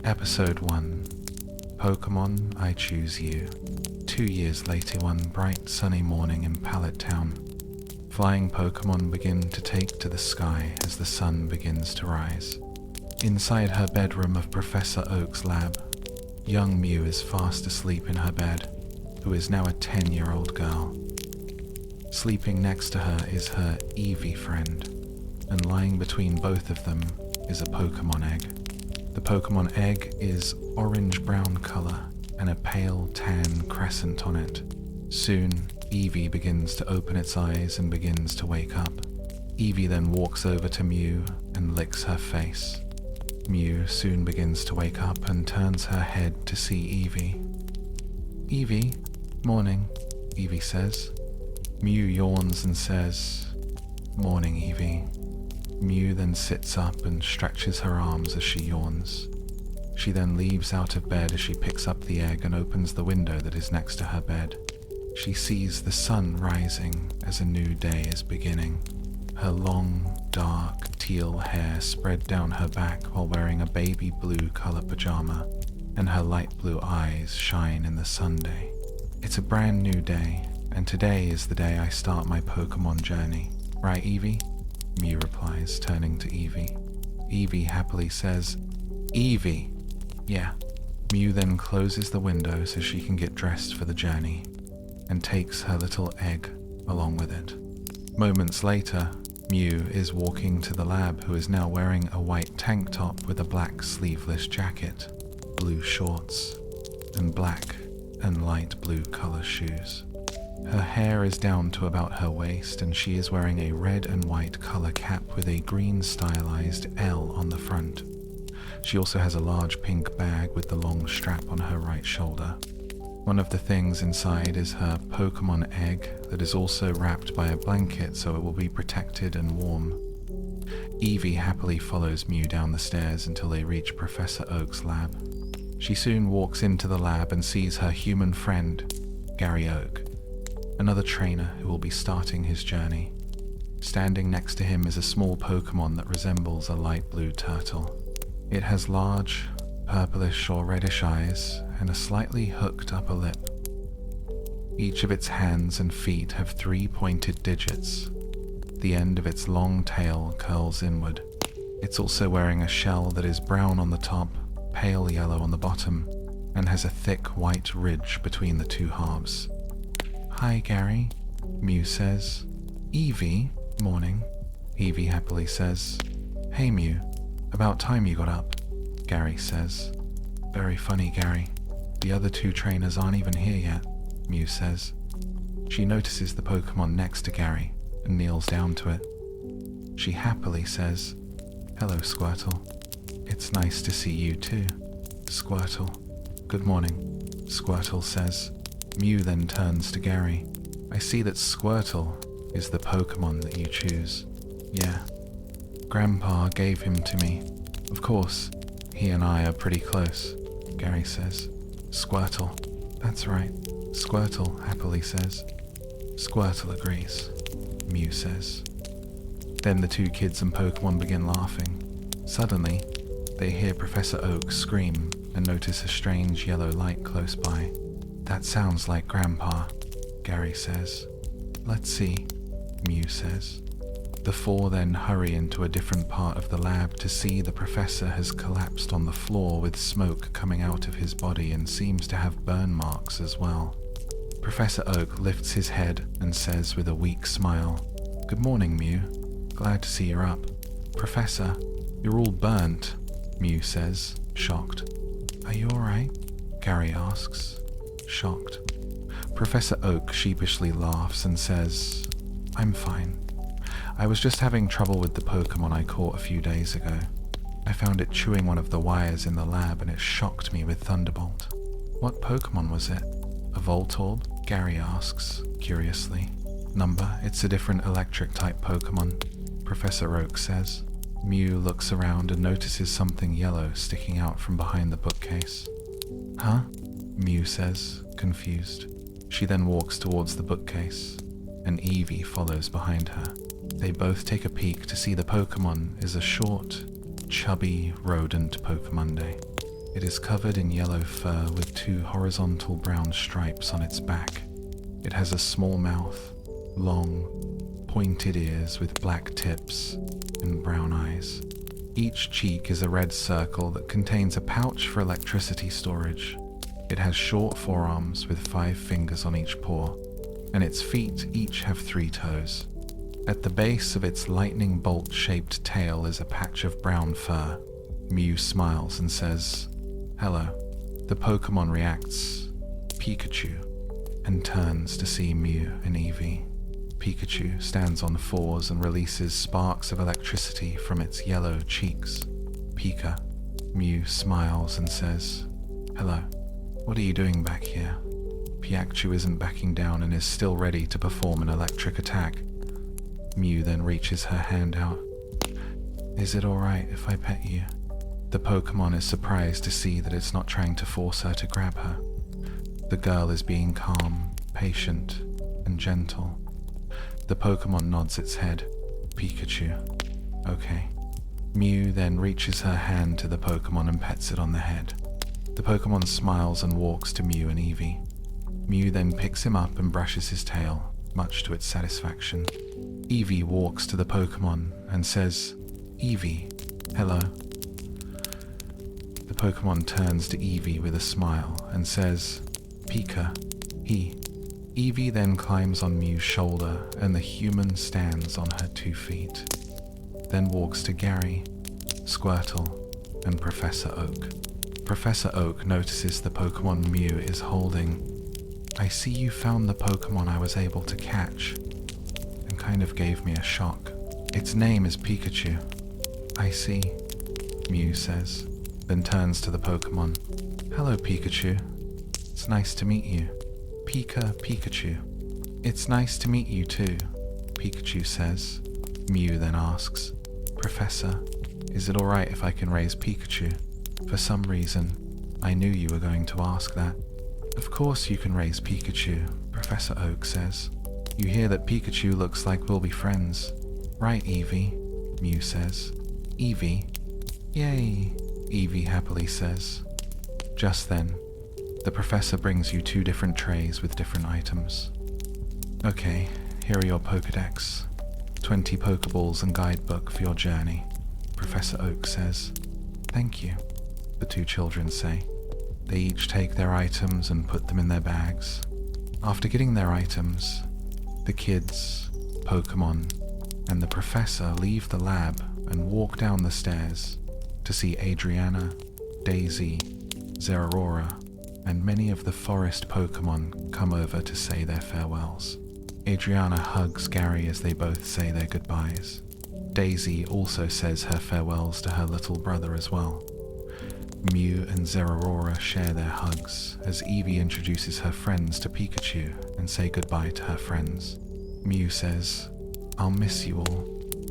Episode 1 Pokémon I Choose You. 2 years later, one bright sunny morning in Pallet Town, flying Pokémon begin to take to the sky as the sun begins to rise. Inside her bedroom of Professor Oak's lab, young Mew is fast asleep in her bed, who is now a 10-year-old girl. Sleeping next to her is her Eevee friend, and lying between both of them is a Pokémon egg. The Pokémon egg is orange-brown color and a pale tan crescent on it. Soon, Eevee begins to open its eyes and begins to wake up. Eevee then walks over to Mew and licks her face. Mew soon begins to wake up and turns her head to see Eevee. "Eevee, morning," Eevee says. Mew yawns and says, "Morning, Eevee." Mew then sits up and stretches her arms as she yawns. She then leaves out of bed as she picks up the egg and opens the window that is next to her bed. She sees the sun rising as a new day is beginning. Her long, dark, teal hair spread down her back while wearing a baby blue color pajama, and her light blue eyes shine in the sunday. It's a brand new day, and today is the day I start my Pokémon journey. Right, Eevee? Mew replies, turning to Eevee. Eevee happily says, "Eevee!" "Yeah." Mew then closes the window so she can get dressed for the journey, and takes her little egg along with it. Moments later, Mew is walking to the lab, who is now wearing a white tank top with a black sleeveless jacket, blue shorts, and black and light blue color shoes. Her hair is down to about her waist, and she is wearing a red and white color cap with a green stylized L on the front. She also has a large pink bag with the long strap on her right shoulder. One of the things inside is her Pokémon egg that is also wrapped by a blanket so it will be protected and warm. Eevee happily follows Mew down the stairs until they reach Professor Oak's lab. She soon walks into the lab and sees her human friend, Gary Oak, another trainer who will be starting his journey. Standing next to him is a small Pokémon that resembles a light blue turtle. It has large, purplish or reddish eyes and a slightly hooked upper lip. Each of its hands and feet have 3 pointed digits. The end of its long tail curls inward. It's also wearing a shell that is brown on the top, pale yellow on the bottom, and has a thick white ridge between the two halves. "Hi, Gary," Mew says. "Eevee, morning," Eevee happily says. "Hey, Mew, about time you got up," Gary says. "Very funny, Gary. The other 2 trainers aren't even here yet," Mew says. She notices the Pokémon next to Gary and kneels down to it. She happily says, "Hello, Squirtle. It's nice to see you too, Squirtle." "Good morning," Squirtle says. Mew then turns to Gary. "I see that Squirtle is the Pokémon that you choose." "Yeah. Grandpa gave him to me. Of course, he and I are pretty close," Gary says. "Squirtle." "That's right," Squirtle happily says. Squirtle agrees, Mew says. Then the 2 kids and Pokémon begin laughing. Suddenly, they hear Professor Oak scream and notice a strange yellow light close by. "That sounds like Grandpa," Gary says. "Let's see," Mew says. The 4 then hurry into a different part of the lab to see the professor has collapsed on the floor with smoke coming out of his body and seems to have burn marks as well. Professor Oak lifts his head and says with a weak smile, "Good morning, Mew. Glad to see you're up." "Professor, you're all burnt," Mew says, shocked. "Are you alright?" Gary asks, shocked. Professor Oak sheepishly laughs and says, "I'm fine. I was just having trouble with the Pokémon I caught a few days ago. I found it chewing one of the wires in the lab and it shocked me with Thunderbolt." "What Pokémon was it?" "A Voltorb?" Gary asks, curiously. "Number, it's a different electric type Pokémon," Professor Oak says. Mew looks around and notices something yellow sticking out from behind the bookcase. "Huh?" Mew says, confused. She then walks towards the bookcase, and Eevee follows behind her. They both take a peek to see the Pokémon is a short, chubby rodent Pokémonday. It is covered in yellow fur with 2 horizontal brown stripes on its back. It has a small mouth, long, pointed ears with black tips, and brown eyes. Each cheek is a red circle that contains a pouch for electricity storage. It has short forearms with 5 fingers on each paw, and its feet each have 3 toes. At the base of its lightning bolt-shaped tail is a patch of brown fur. Mew smiles and says, "Hello." The Pokémon reacts, "Pikachu," and turns to see Mew and Eevee. Pikachu stands on 4s and releases sparks of electricity from its yellow cheeks. "Pika." Mew smiles and says, "Hello. What are you doing back here?" Pikachu isn't backing down and is still ready to perform an electric attack. Mew then reaches her hand out. "Is it alright if I pet you?" The Pokémon is surprised to see that it's not trying to force her to grab her. The girl is being calm, patient, and gentle. The Pokémon nods its head. "Pikachu. Okay." Mew then reaches her hand to the Pokémon and pets it on the head. The Pokémon smiles and walks to Mew and Eevee. Mew then picks him up and brushes his tail, much to its satisfaction. Eevee walks to the Pokémon and says, "Eevee, hello." The Pokémon turns to Eevee with a smile and says, "Pika, he." Eevee then climbs on Mew's shoulder and the human stands on her 2 feet. Then walks to Gary, Squirtle, and Professor Oak. Professor Oak notices the Pokémon Mew is holding. "I see you found the Pokémon I was able to catch," and kind of gave me a shock. "Its name is Pikachu." "I see," Mew says, then turns to the Pokémon. "Hello, Pikachu. It's nice to meet you." Pikachu. "It's nice to meet you too," Pikachu says. Mew then asks, "Professor, is it alright if I can raise Pikachu?" For some reason, I knew you were going to ask that. "Of course you can raise Pikachu," Professor Oak says. "You hear that Pikachu looks like we'll be friends. Right, Eevee?" Mew says. "Eevee? Yay," Eevee happily says. Just then, the professor brings you 2 different trays with different items. "Okay, here are your Pokédex. 20 Pokeballs and guidebook for your journey," Professor Oak says. "Thank you," the 2 children say. They each take their items and put them in their bags. After getting their items, the kids, Pokémon, and the professor leave the lab and walk down the stairs to see Adriana, Daisy, Zeraora, and many of the forest Pokémon come over to say their farewells. Adriana hugs Gary as they both say their goodbyes. Daisy also says her farewells to her little brother as well. Mew and Zeraora share their hugs as Eevee introduces her friends to Pikachu and say goodbye to her friends. Mew says, "I'll miss you all,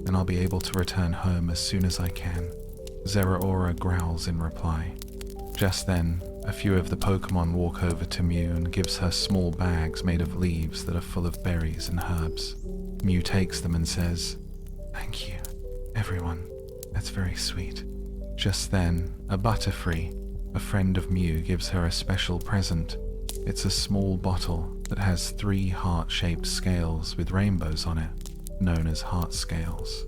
and I'll be able to return home as soon as I can." Zeraora growls in reply. Just then, a few of the Pokémon walk over to Mew and gives her small bags made of leaves that are full of berries and herbs. Mew takes them and says, "Thank you, everyone. That's very sweet." Just then, a Butterfree, a friend of Mew, gives her a special present. It's a small bottle that has 3 heart-shaped scales with rainbows on it, known as heart scales.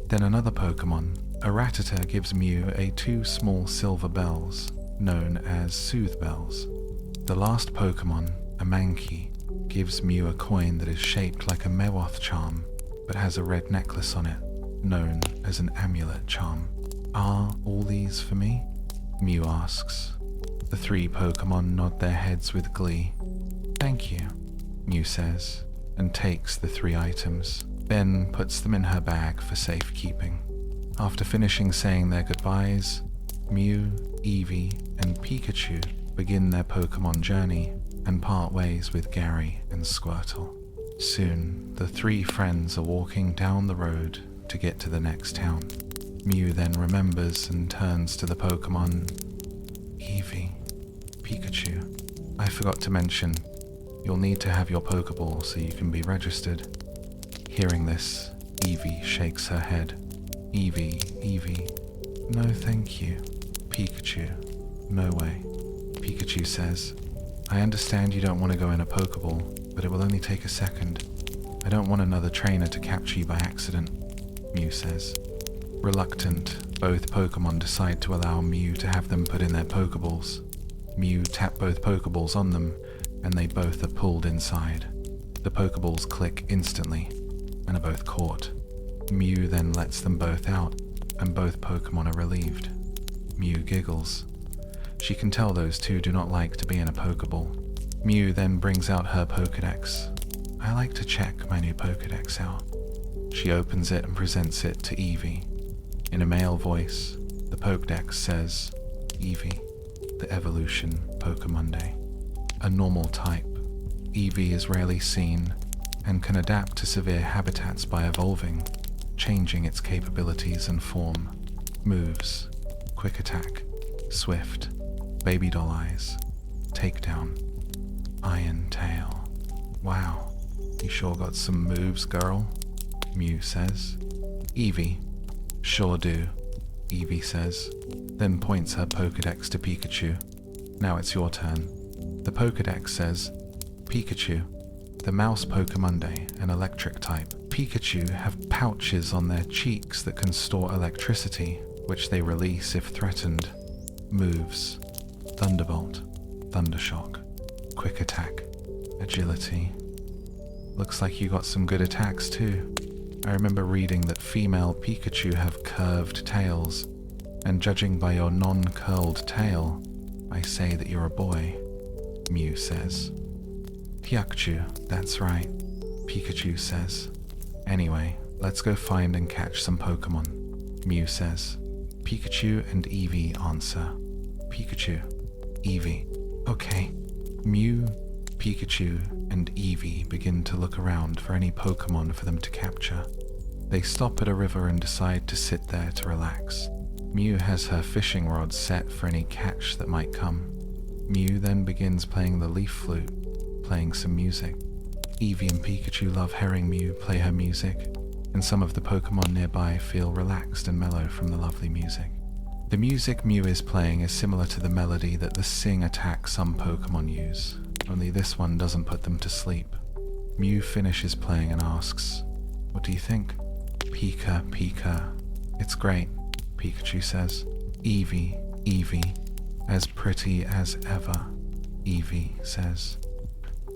Then another Pokémon, a Rattata, gives Mew 2 small silver bells, known as Soothe Bells. The last Pokémon, a Mankey, gives Mew a coin that is shaped like a Mewoth charm, but has a red necklace on it, known as an amulet charm. "Are all these for me?" Mew asks. The 3 Pokémon nod their heads with glee. "Thank you," Mew says, and takes the 3 items, then puts them in her bag for safekeeping. After finishing saying their goodbyes, Mew, Eevee, and Pikachu begin their Pokémon journey and part ways with Gary and Squirtle. Soon, the 3 friends are walking down the road to get to the next town. Mew then remembers and turns to the Pokémon. "Eevee, Pikachu, I forgot to mention, you'll need to have your Pokeball so you can be registered." Hearing this, Eevee shakes her head. "Eevee, no thank you, Pikachu." No way. Pikachu says, I understand you don't want to go in a Pokeball, but it will only take a second. I don't want another trainer to capture you by accident, Mew says. Reluctant, both Pokemon decide to allow Mew to have them put in their Pokeballs. Mew tap both Pokeballs on them, and they both are pulled inside. The Pokeballs click instantly, and are both caught. Mew then lets them both out, and both Pokemon are relieved. Mew giggles. She can tell those two do not like to be in a Pokeball. Mew then brings out her Pokédex. I like to check my new Pokédex out. She opens it and presents it to Eevee. In a male voice, the Pokédex says, Eevee, the evolution Pokémonday. A normal type, Eevee is rarely seen and can adapt to severe habitats by evolving, changing its capabilities and form. Moves, quick attack, swift, baby doll eyes, takedown, iron tail. Wow, you sure got some moves, girl, Mew says. Eevee, sure do, Eevee says, then points her Pokédex to Pikachu. Now it's your turn. The Pokédex says, Pikachu, the mouse Pokémonday, an electric type. Pikachu have pouches on their cheeks that can store electricity, which they release if threatened. Moves, Thunderbolt, Thundershock, quick attack, agility. Looks like you got some good attacks too. I remember reading that female Pikachu have curved tails, and judging by your non-curled tail, I say that you're a boy, Mew says. Hyakchu, that's right, Pikachu says. Anyway, let's go find and catch some Pokemon, Mew says. Pikachu and Eevee answer. Pikachu, Eevee. Okay. Mew, Pikachu, and Eevee begin to look around for any Pokemon for them to capture. They stop at a river and decide to sit there to relax. Mew has her fishing rod set for any catch that might come. Mew then begins playing the leaf flute, playing some music. Eevee and Pikachu love hearing Mew play her music, and some of the Pokemon nearby feel relaxed and mellow from the lovely music. The music Mew is playing is similar to the melody that the Sing attack some Pokemon use, only this one doesn't put them to sleep. Mew finishes playing and asks, what do you think? Pika, Pika. It's great, Pikachu says. Eevee, Eevee. As pretty as ever, Eevee says.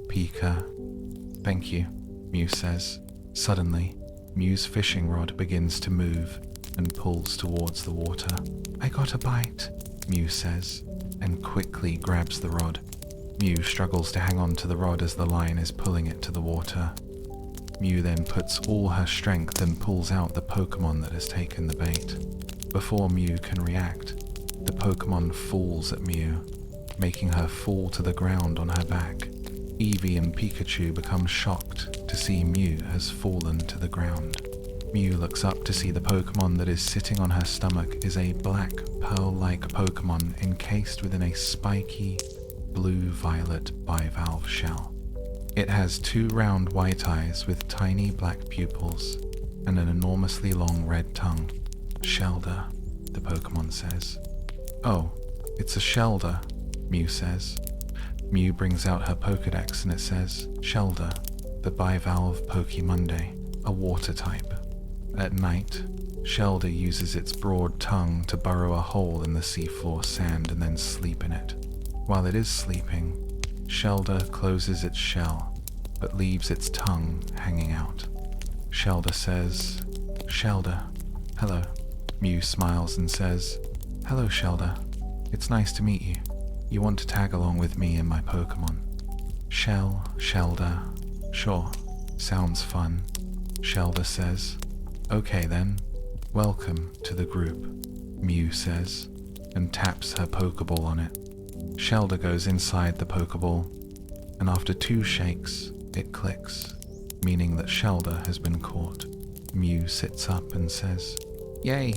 Pika. Thank you, Mew says. Suddenly, Mew's fishing rod begins to move and pulls towards the water. I got a bite, Mew says, and quickly grabs the rod. Mew struggles to hang on to the rod as the line is pulling it to the water. Mew then puts all her strength and pulls out the Pokemon that has taken the bait. Before Mew can react, the Pokemon falls at Mew, making her fall to the ground on her back. Eevee and Pikachu become shocked to see Mew has fallen to the ground. Mew looks up to see the Pokemon that is sitting on her stomach is a black pearl-like Pokemon encased within a spiky blue-violet bivalve shell. It has 2 round white eyes with tiny black pupils and an enormously long red tongue. Shelder, the Pokemon says. Oh, it's a Shelder, Mew says. Mew brings out her Pokédex and it says, Shelder, the bivalve Pokémonday, a water type. At night, Shelder uses its broad tongue to burrow a hole in the seafloor sand and then sleep in it. While it is sleeping, Shelder closes its shell, but leaves its tongue hanging out. Shelder says, Shelder, hello. Mew smiles and says, hello Shelder, it's nice to meet you. You want to tag along with me and my Pokemon? Shelder, sure, sounds fun, Shelder says. Okay then, welcome to the group, Mew says, and taps her Pokeball on it. Shelder goes inside the Pokeball, and after 2 shakes, it clicks, meaning that Shelder has been caught. Mew sits up and says, Yay,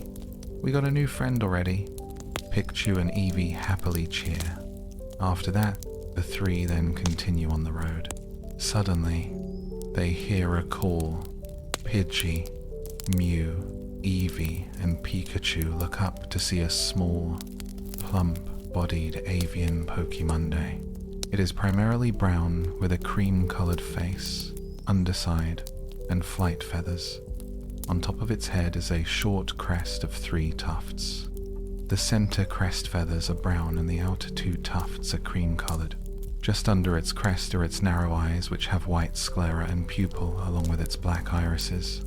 we got a new friend already. Pikachu and Eevee happily cheer. After that, the 3 then continue on the road. Suddenly, they hear a call. Pidgey, Mew, Eevee, and Pikachu look up to see a small, plump, black-bodied avian Pokémonday. It is primarily brown with a cream-colored face, underside, and flight feathers. On top of its head is a short crest of 3 tufts. The center crest feathers are brown and the outer 2 tufts are cream-colored. Just under its crest are its narrow eyes, which have white sclera and pupil along with its black irises.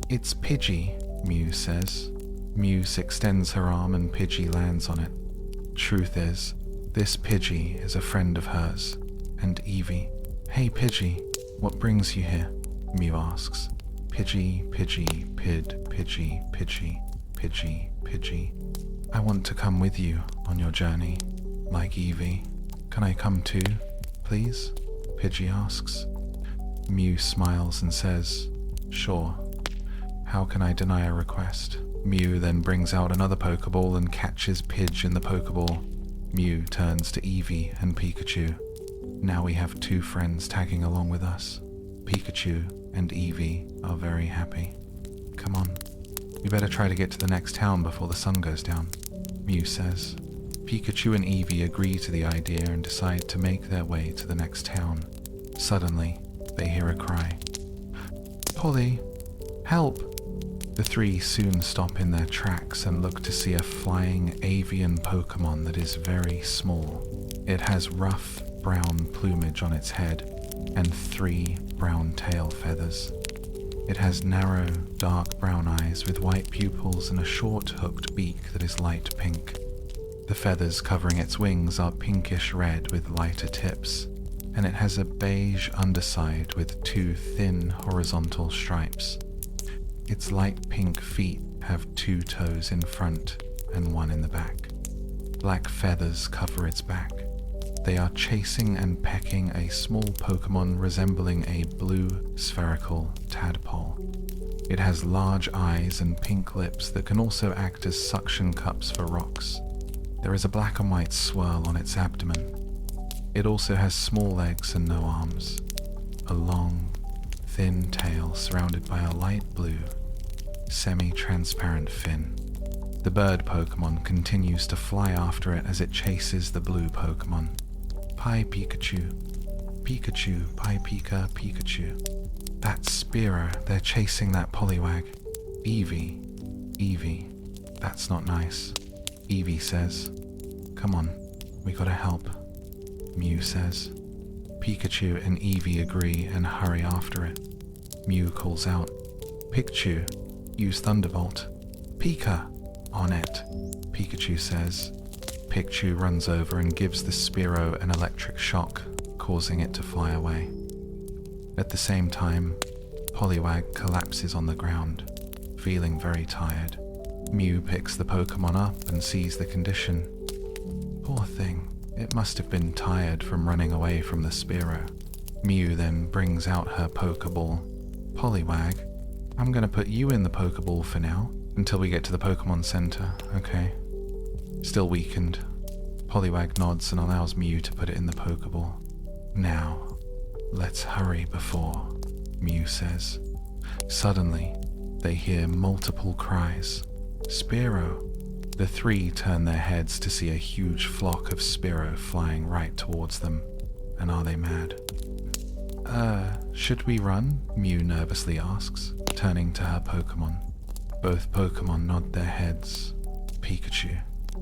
"It's Pidgey," Mew says. Mew extends her arm and Pidgey lands on it. Truth is, this Pidgey is a friend of hers, and Eevee. "Hey Pidgey, what brings you here?" Mew asks. Pidgey, Pidgey, Pidgey, Pidgey, Pidgey, Pidgey. "I want to come with you on your journey, like Eevee. Can I come too, please?" Pidgey asks. Mew smiles and says, "Sure. How can I deny a request?" Mew then brings out another Pokeball and catches Pidge in the Pokeball. Mew turns to Eevee and Pikachu. Now we have 2 friends tagging along with us. Pikachu and Eevee are very happy. "Come on, we better try to get to the next town before the sun goes down," Mew says. Pikachu and Eevee agree to the idea and decide to make their way to the next town. Suddenly, they hear a cry. "Polly, help!" The 3 soon stop in their tracks and look to see a flying avian Pokémon that is very small. It has rough brown plumage on its head and 3 brown tail feathers. It has narrow, dark brown eyes with white pupils and a short hooked beak that is light pink. The feathers covering its wings are pinkish red with lighter tips, and it has a beige underside with 2 thin horizontal stripes. Its light pink feet have 2 toes in front and 1 in the back. Black feathers cover its back. They are chasing and pecking a small Pokémon resembling a blue spherical tadpole. It has large eyes and pink lips that can also act as suction cups for rocks. There is a black and white swirl on its abdomen. It also has small legs and no arms. A long, thin tail surrounded by a light blue, semi-transparent fin. The bird Pokémon continues to fly after it as it chases the blue Pokémon. "Pie Pikachu, Pikachu, Pie Pika, Pikachu." "That's Spearow, they're chasing that Poliwag." "Eevee, Eevee, that's not nice," Eevee says. "Come on, we gotta help," Mew says. Pikachu and Eevee agree and hurry after it. Mew calls out, "Pikachu, use Thunderbolt." "Pika, on it," Pikachu says. Pikachu runs over and gives the Spearow an electric shock, causing it to fly away. At the same time, Poliwag collapses on the ground, feeling very tired. Mew picks the Pokémon up and sees the condition. Poor thing, it must have been tired from running away from the Spearow. Mew then brings out her Pokeball. "Poliwag, I'm gonna put you in the Pokeball for now, until we get to the Pokémon Center, okay?" Still weakened, Poliwag nods and allows Mew to put it in the Pokeball. "Now, let's hurry before," Mew says. Suddenly, they hear multiple cries. "Spearow!" The 3 turn their heads to see a huge flock of Spearow flying right towards them. And are they mad? Should we run?" Mew nervously asks, turning to her Pokémon. Both Pokémon nod their heads. Pikachu,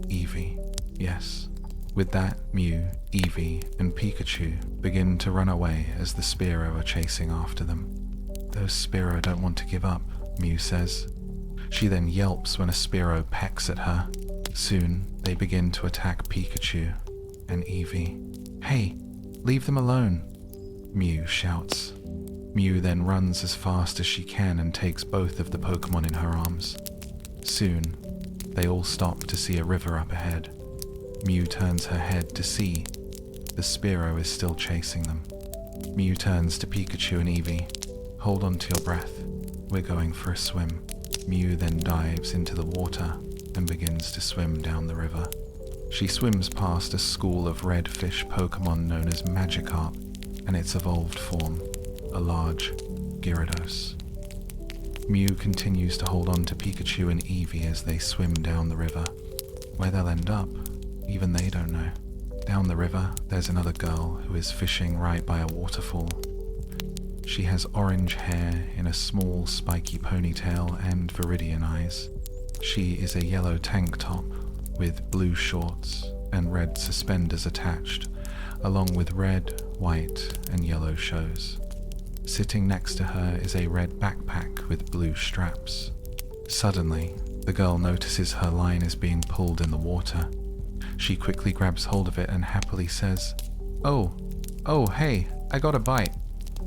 Eevee, yes. With that, Mew, Eevee, and Pikachu begin to run away as the Spearow are chasing after them. "Those Spearow don't want to give up," Mew says. She then yelps when a Spearow pecks at her. Soon, they begin to attack Pikachu and Eevee. "Hey, leave them alone," Mew shouts. Mew then runs as fast as she can and takes both of the Pokémon in her arms. Soon, they all stop to see a river up ahead. Mew turns her head to see the Spearow is still chasing them. Mew turns to Pikachu and Eevee. "Hold on to your breath. We're going for a swim." Mew then dives into the water and begins to swim down the river. She swims past a school of red fish Pokémon known as Magikarp and its evolved form, a large Gyarados. Mew continues to hold on to Pikachu and Eevee as they swim down the river. Where they'll end up, Even they don't know. Down the river, there's another girl who is fishing right by a waterfall. She has orange hair in a small spiky ponytail and viridian eyes. She is a yellow tank top with blue shorts and red suspenders attached, along with red, white, and yellow shows. Sitting next to her is a red backpack with blue straps. Suddenly, the girl notices her line is being pulled in the water. She quickly grabs hold of it and happily says, Oh, hey, I got a bite.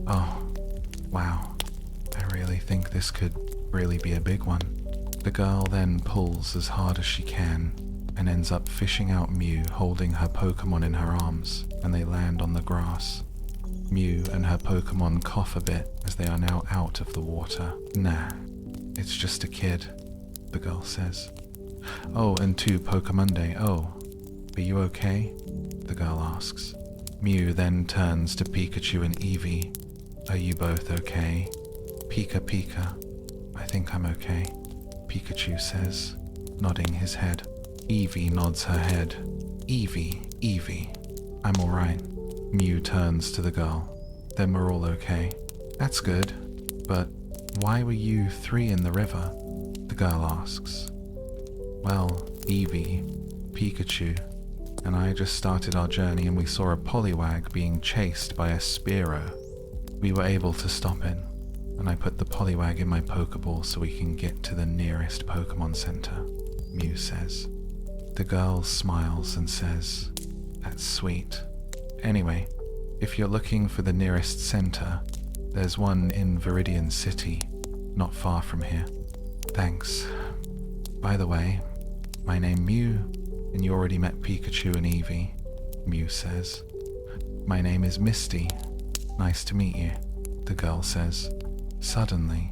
Oh, wow, I really think this could really be a big one. The girl then pulls as hard as she can and ends up fishing out Mew holding her Pokémon in her arms, and they land on the grass. Mew and her Pokémon cough a bit as they are now out of the water. Nah, it's just a kid, the girl says. Oh, and 2 Pokémonday, oh. Are you okay? The girl asks. Mew then turns to Pikachu and Eevee. Are you both okay? Pika. I think I'm okay, Pikachu says, nodding his head. Eevee nods her head. Eevee, I'm alright. Mew turns to the girl. Then we're all okay. That's good, but why were you 3 in the river? The girl asks. Well, Eevee, Pikachu, and I just started our journey and we saw a Poliwag being chased by a Spearow. We were able to stop it, and I put the Poliwag in my Pokeball so we can get to the nearest Pokemon Center, Mew says. The girl smiles and says, That's sweet. Anyway, if you're looking for the nearest center, there's one in Viridian City, not far from here. Thanks. By the way, my name Mew, and you already met Pikachu and Eevee, Mew says. My name is Misty. Nice to meet you, the girl says. Suddenly,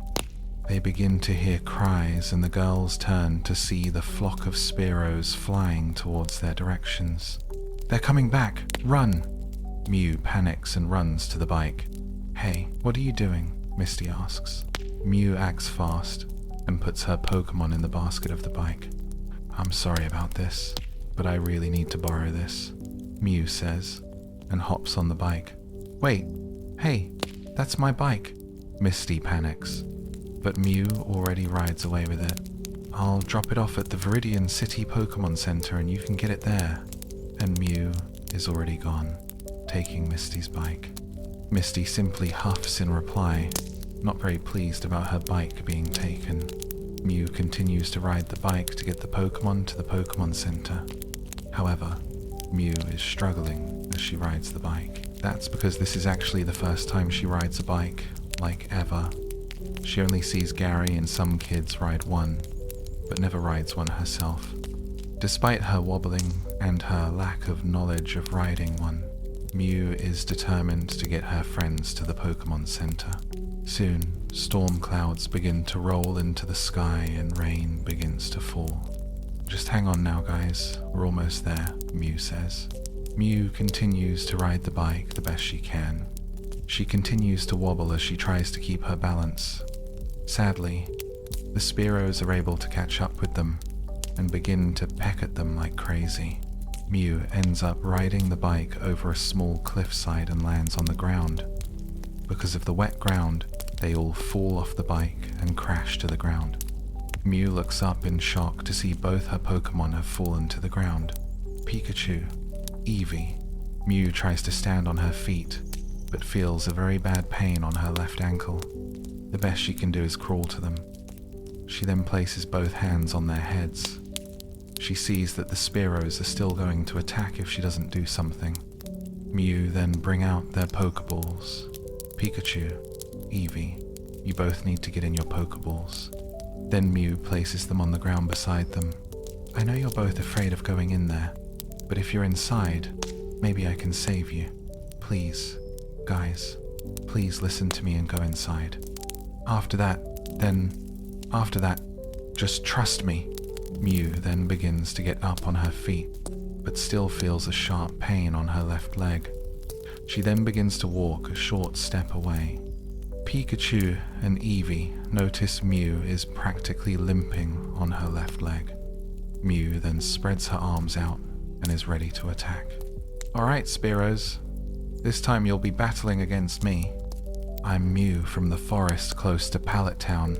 they begin to hear cries and the girls turn to see the flock of Spearows flying towards their directions. They're coming back! Run! Mew panics and runs to the bike. Hey, what are you doing? Misty asks. Mew acts fast and puts her Pokémon in the basket of the bike. I'm sorry about this, but I really need to borrow this, Mew says, and hops on the bike. Wait, hey, that's my bike, Misty panics, but Mew already rides away with it. I'll drop it off at the Viridian City Pokémon Center and you can get it there. And Mew is already gone, taking Misty's bike. Misty simply huffs in reply, not very pleased about her bike being taken. Mew continues to ride the bike to get the Pokémon to the Pokémon Center. However, Mew is struggling as she rides the bike. That's because this is actually the first time she rides a bike, like ever. She only sees Gary and some kids ride one, but never rides one herself. Despite her wobbling and her lack of knowledge of riding one, Mew is determined to get her friends to the Pokémon Center. Soon, storm clouds begin to roll into the sky and rain begins to fall. Just hang on now, guys. We're almost there, Mew says. Mew continues to ride the bike the best she can. She continues to wobble as she tries to keep her balance. Sadly, the Spearows are able to catch up with them and begin to peck at them like crazy. Mew ends up riding the bike over a small cliffside and lands on the ground. Because of the wet ground, they all fall off the bike and crash to the ground. Mew looks up in shock to see both her Pokémon have fallen to the ground. Pikachu, Eevee. Mew tries to stand on her feet, but feels a very bad pain on her left ankle. The best she can do is crawl to them. She then places both hands on their heads. She sees that the Spearows are still going to attack if she doesn't do something. Mew then bring out their Pokeballs. Pikachu, Eevee, you both need to get in your Pokeballs. Then Mew places them on the ground beside them. I know you're both afraid of going in there, but if you're inside, maybe I can save you. Please, guys, please listen to me and go inside. After that, just trust me. Mew then begins to get up on her feet, but still feels a sharp pain on her left leg. She then begins to walk a short step away. Pikachu and Eevee notice Mew is practically limping on her left leg. Mew then spreads her arms out and is ready to attack. Alright, Spearows. This time you'll be battling against me. I'm Mew from the forest close to Pallet Town.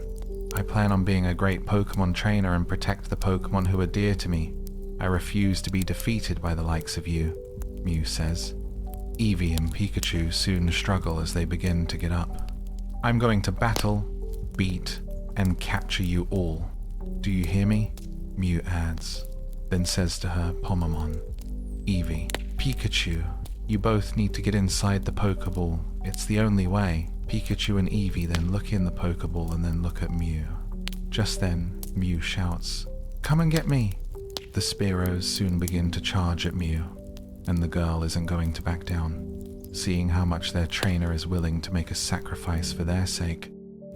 I plan on being a great Pokémon trainer and protect the Pokémon who are dear to me. I refuse to be defeated by the likes of you, Mew says. Eevee and Pikachu soon struggle as they begin to get up. I'm going to battle, beat, and capture you all. Do you hear me? Mew adds, then says to her Pomamon, Eevee, Pikachu, you both need to get inside the Pokeball. It's the only way. Pikachu and Eevee then look in the Pokeball and then look at Mew. Just then, Mew shouts, "Come and get me!" The Spearows soon begin to charge at Mew, and the girl isn't going to back down. Seeing how much their trainer is willing to make a sacrifice for their sake,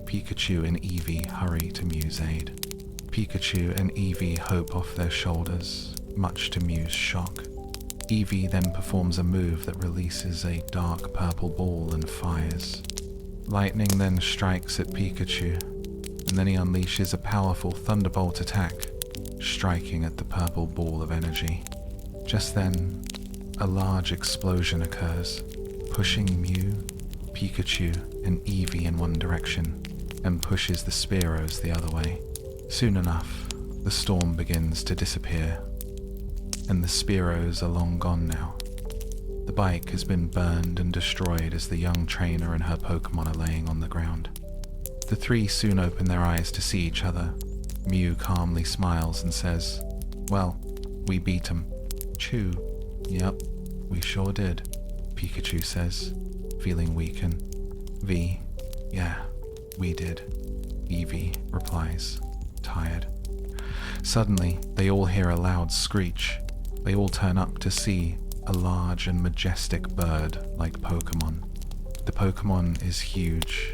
Pikachu and Eevee hurry to Mew's aid. Pikachu and Eevee hope off their shoulders, much to Mew's shock. Eevee then performs a move that releases a dark purple ball and fires. Lightning then strikes at Pikachu, and then he unleashes a powerful thunderbolt attack, striking at the purple ball of energy. Just then, a large explosion occurs, pushing Mew, Pikachu, and Eevee in one direction, and pushes the Spearows the other way. Soon enough, the storm begins to disappear, and the Spearows are long gone now. The bike has been burned and destroyed as the young trainer and her Pokémon are laying on the ground. The three soon open their eyes to see each other. Mew calmly smiles and says, "Well, we beat 'em." "Chew, yep, we sure did," Pikachu says, feeling weakened. "V, yeah, we did," Eevee replies, tired. Suddenly, they all hear a loud screech. They all turn up to see a large and majestic bird-like Pokémon. The Pokémon is huge,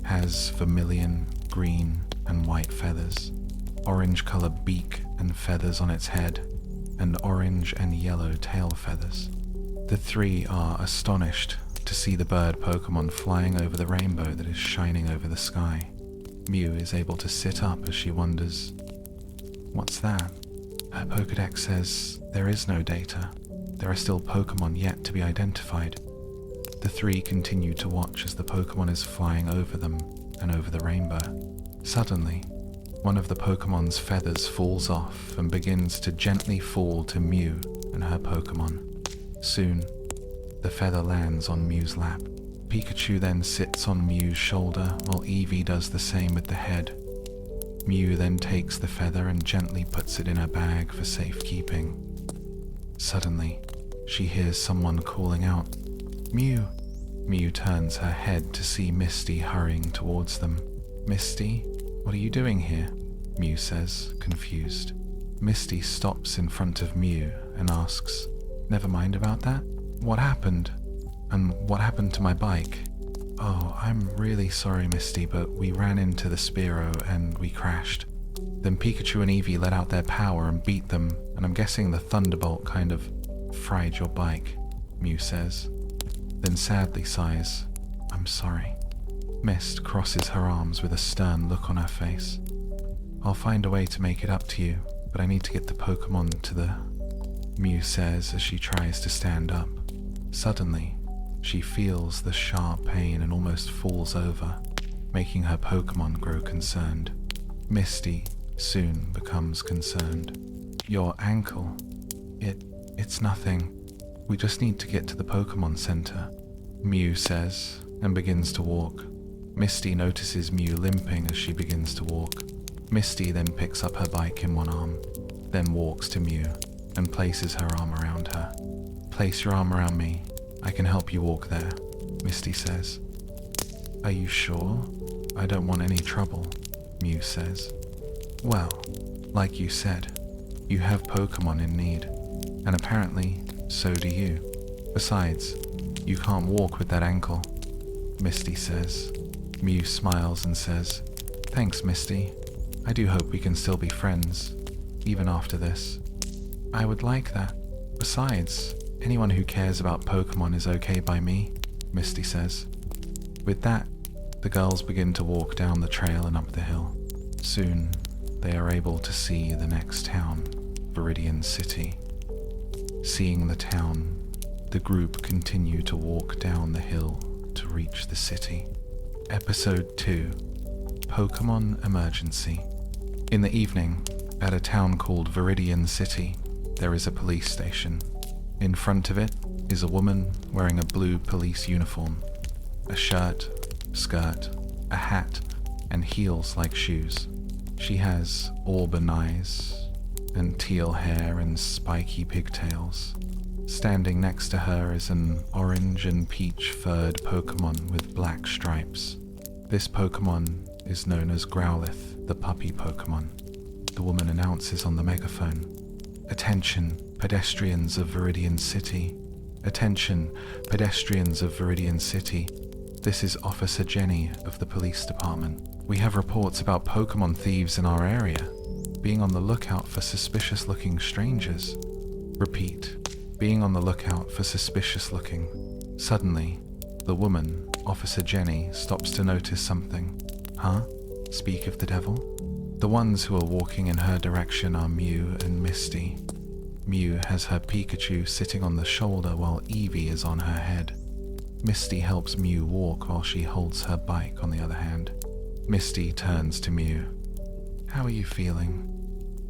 has vermilion, green, and white feathers, orange-colored beak and feathers on its head, and orange and yellow tail feathers. The three are astonished to see the bird Pokémon flying over the rainbow that is shining over the sky. Mew is able to sit up as she wonders, "What's that?" Her Pokédex says there is no data. There are still Pokémon yet to be identified. The three continue to watch as the Pokémon is flying over them and over the rainbow. Suddenly, one of the Pokémon's feathers falls off and begins to gently fall to Mew and her Pokémon. Soon, the feather lands on Mew's lap. Pikachu then sits on Mew's shoulder while Eevee does the same with the head. Mew then takes the feather and gently puts it in her bag for safekeeping. Suddenly, she hears someone calling out, "Mew!" Mew turns her head to see Misty hurrying towards them. "Misty, what are you doing here?" Mew says, confused. Misty stops in front of Mew and asks, "Never mind about that? What happened? And what happened to my bike?" "Oh, I'm really sorry, Misty, but we ran into the Spearow and we crashed. Then Pikachu and Eevee let out their power and beat them, and I'm guessing the Thunderbolt kind of fried your bike," Mew says. Then sadly sighs, "I'm sorry." Mist crosses her arms with a stern look on her face. "I'll find a way to make it up to you, but I need to get the Pokémon to the..." Mew says as she tries to stand up. Suddenly, she feels the sharp pain and almost falls over, making her Pokémon grow concerned. Misty soon becomes concerned. "Your ankle? It's nothing. We just need to get to the Pokémon Center," Mew says, and begins to walk. Misty notices Mew limping as she begins to walk. Misty then picks up her bike in one arm, then walks to Mew and places her arm around her. "Place your arm around me. I can help you walk there," Misty says. "Are you sure? I don't want any trouble," Mew says. "Well, like you said, you have Pokémon in need, and apparently so do you. Besides, you can't walk with that ankle," Misty says. Mew smiles and says, "Thanks, Misty. I do hope we can still be friends, even after this." "I would like that. Besides, anyone who cares about Pokémon is okay by me," Misty says. With that, the girls begin to walk down the trail and up the hill. Soon, they are able to see the next town, Viridian City. Seeing the town, the group continue to walk down the hill to reach the city. Episode 2: Pokémon Emergency. In the evening, at a town called Viridian City, there is a police station. In front of it is a woman wearing a blue police uniform, a shirt, skirt, a hat, and heels like shoes. She has auburn eyes and teal hair and spiky pigtails. Standing next to her is an orange and peach furred Pokémon with black stripes. This Pokémon is known as Growlithe, the puppy Pokémon. The woman announces on the megaphone, "Attention, pedestrians of Viridian City. Attention, pedestrians of Viridian City. This is Officer Jenny of the police department. We have reports about Pokémon thieves in our area. Being on the lookout for suspicious-looking strangers." Repeat, being on the lookout for suspicious-looking. Suddenly, the woman, Officer Jenny, stops to notice something. Huh? Speak of the devil? The ones who are walking in her direction are Mew and Misty. Mew has her Pikachu sitting on the shoulder while Eevee is on her head. Misty helps Mew walk while she holds her bike on the other hand. Misty turns to Mew. "How are you feeling?"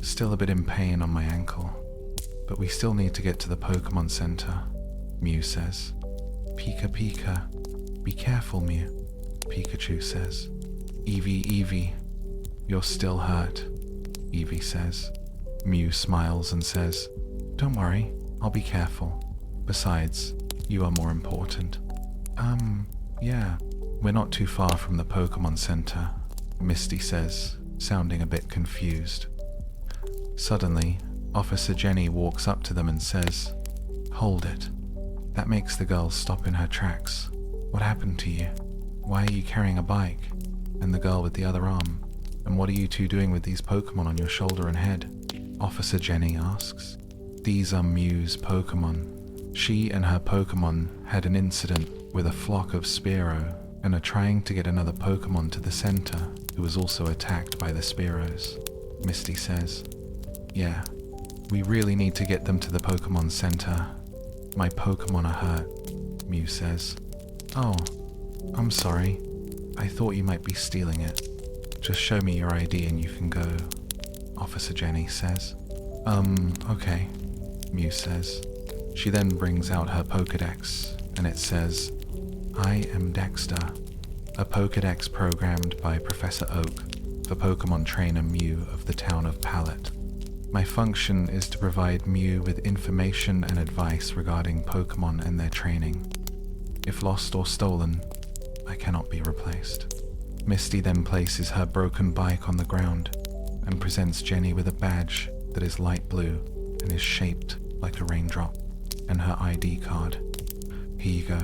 "Still a bit in pain on my ankle, but we still need to get to the Pokémon Center," Mew says. "Pika Pika, be careful, Mew," Pikachu says. Eevee, you're still hurt," Eevee says. Mew smiles and says, "Don't worry, I'll be careful. Besides, you are more important." Yeah, we're not too far from the Pokémon Center," Misty says, sounding a bit confused. Suddenly, Officer Jenny walks up to them and says, "Hold it." That makes the girl stop in her tracks. "What happened to you? Why are you carrying a bike? And the girl with the other arm? And what are you two doing with these Pokémon on your shoulder and head?" Officer Jenny asks. "These are Mew's Pokémon. She and her Pokémon had an incident with a flock of Spearow and are trying to get another Pokémon to the center who was also attacked by the Spearows," Misty says. "Yeah, we really need to get them to the Pokémon Center. My Pokémon are hurt," Mew says. "Oh, I'm sorry. I thought you might be stealing it. Just show me your ID and you can go," Officer Jenny says. Okay," Mew says. She then brings out her Pokédex, and it says, "I am Dexter, a Pokédex programmed by Professor Oak for Pokémon trainer Mew of the town of Pallet. My function is to provide Mew with information and advice regarding Pokémon and their training. If lost or stolen, I cannot be replaced." Misty then places her broken bike on the ground and presents Jenny with a badge that is light blue and is shaped like a raindrop, and her ID card. "Here you go,"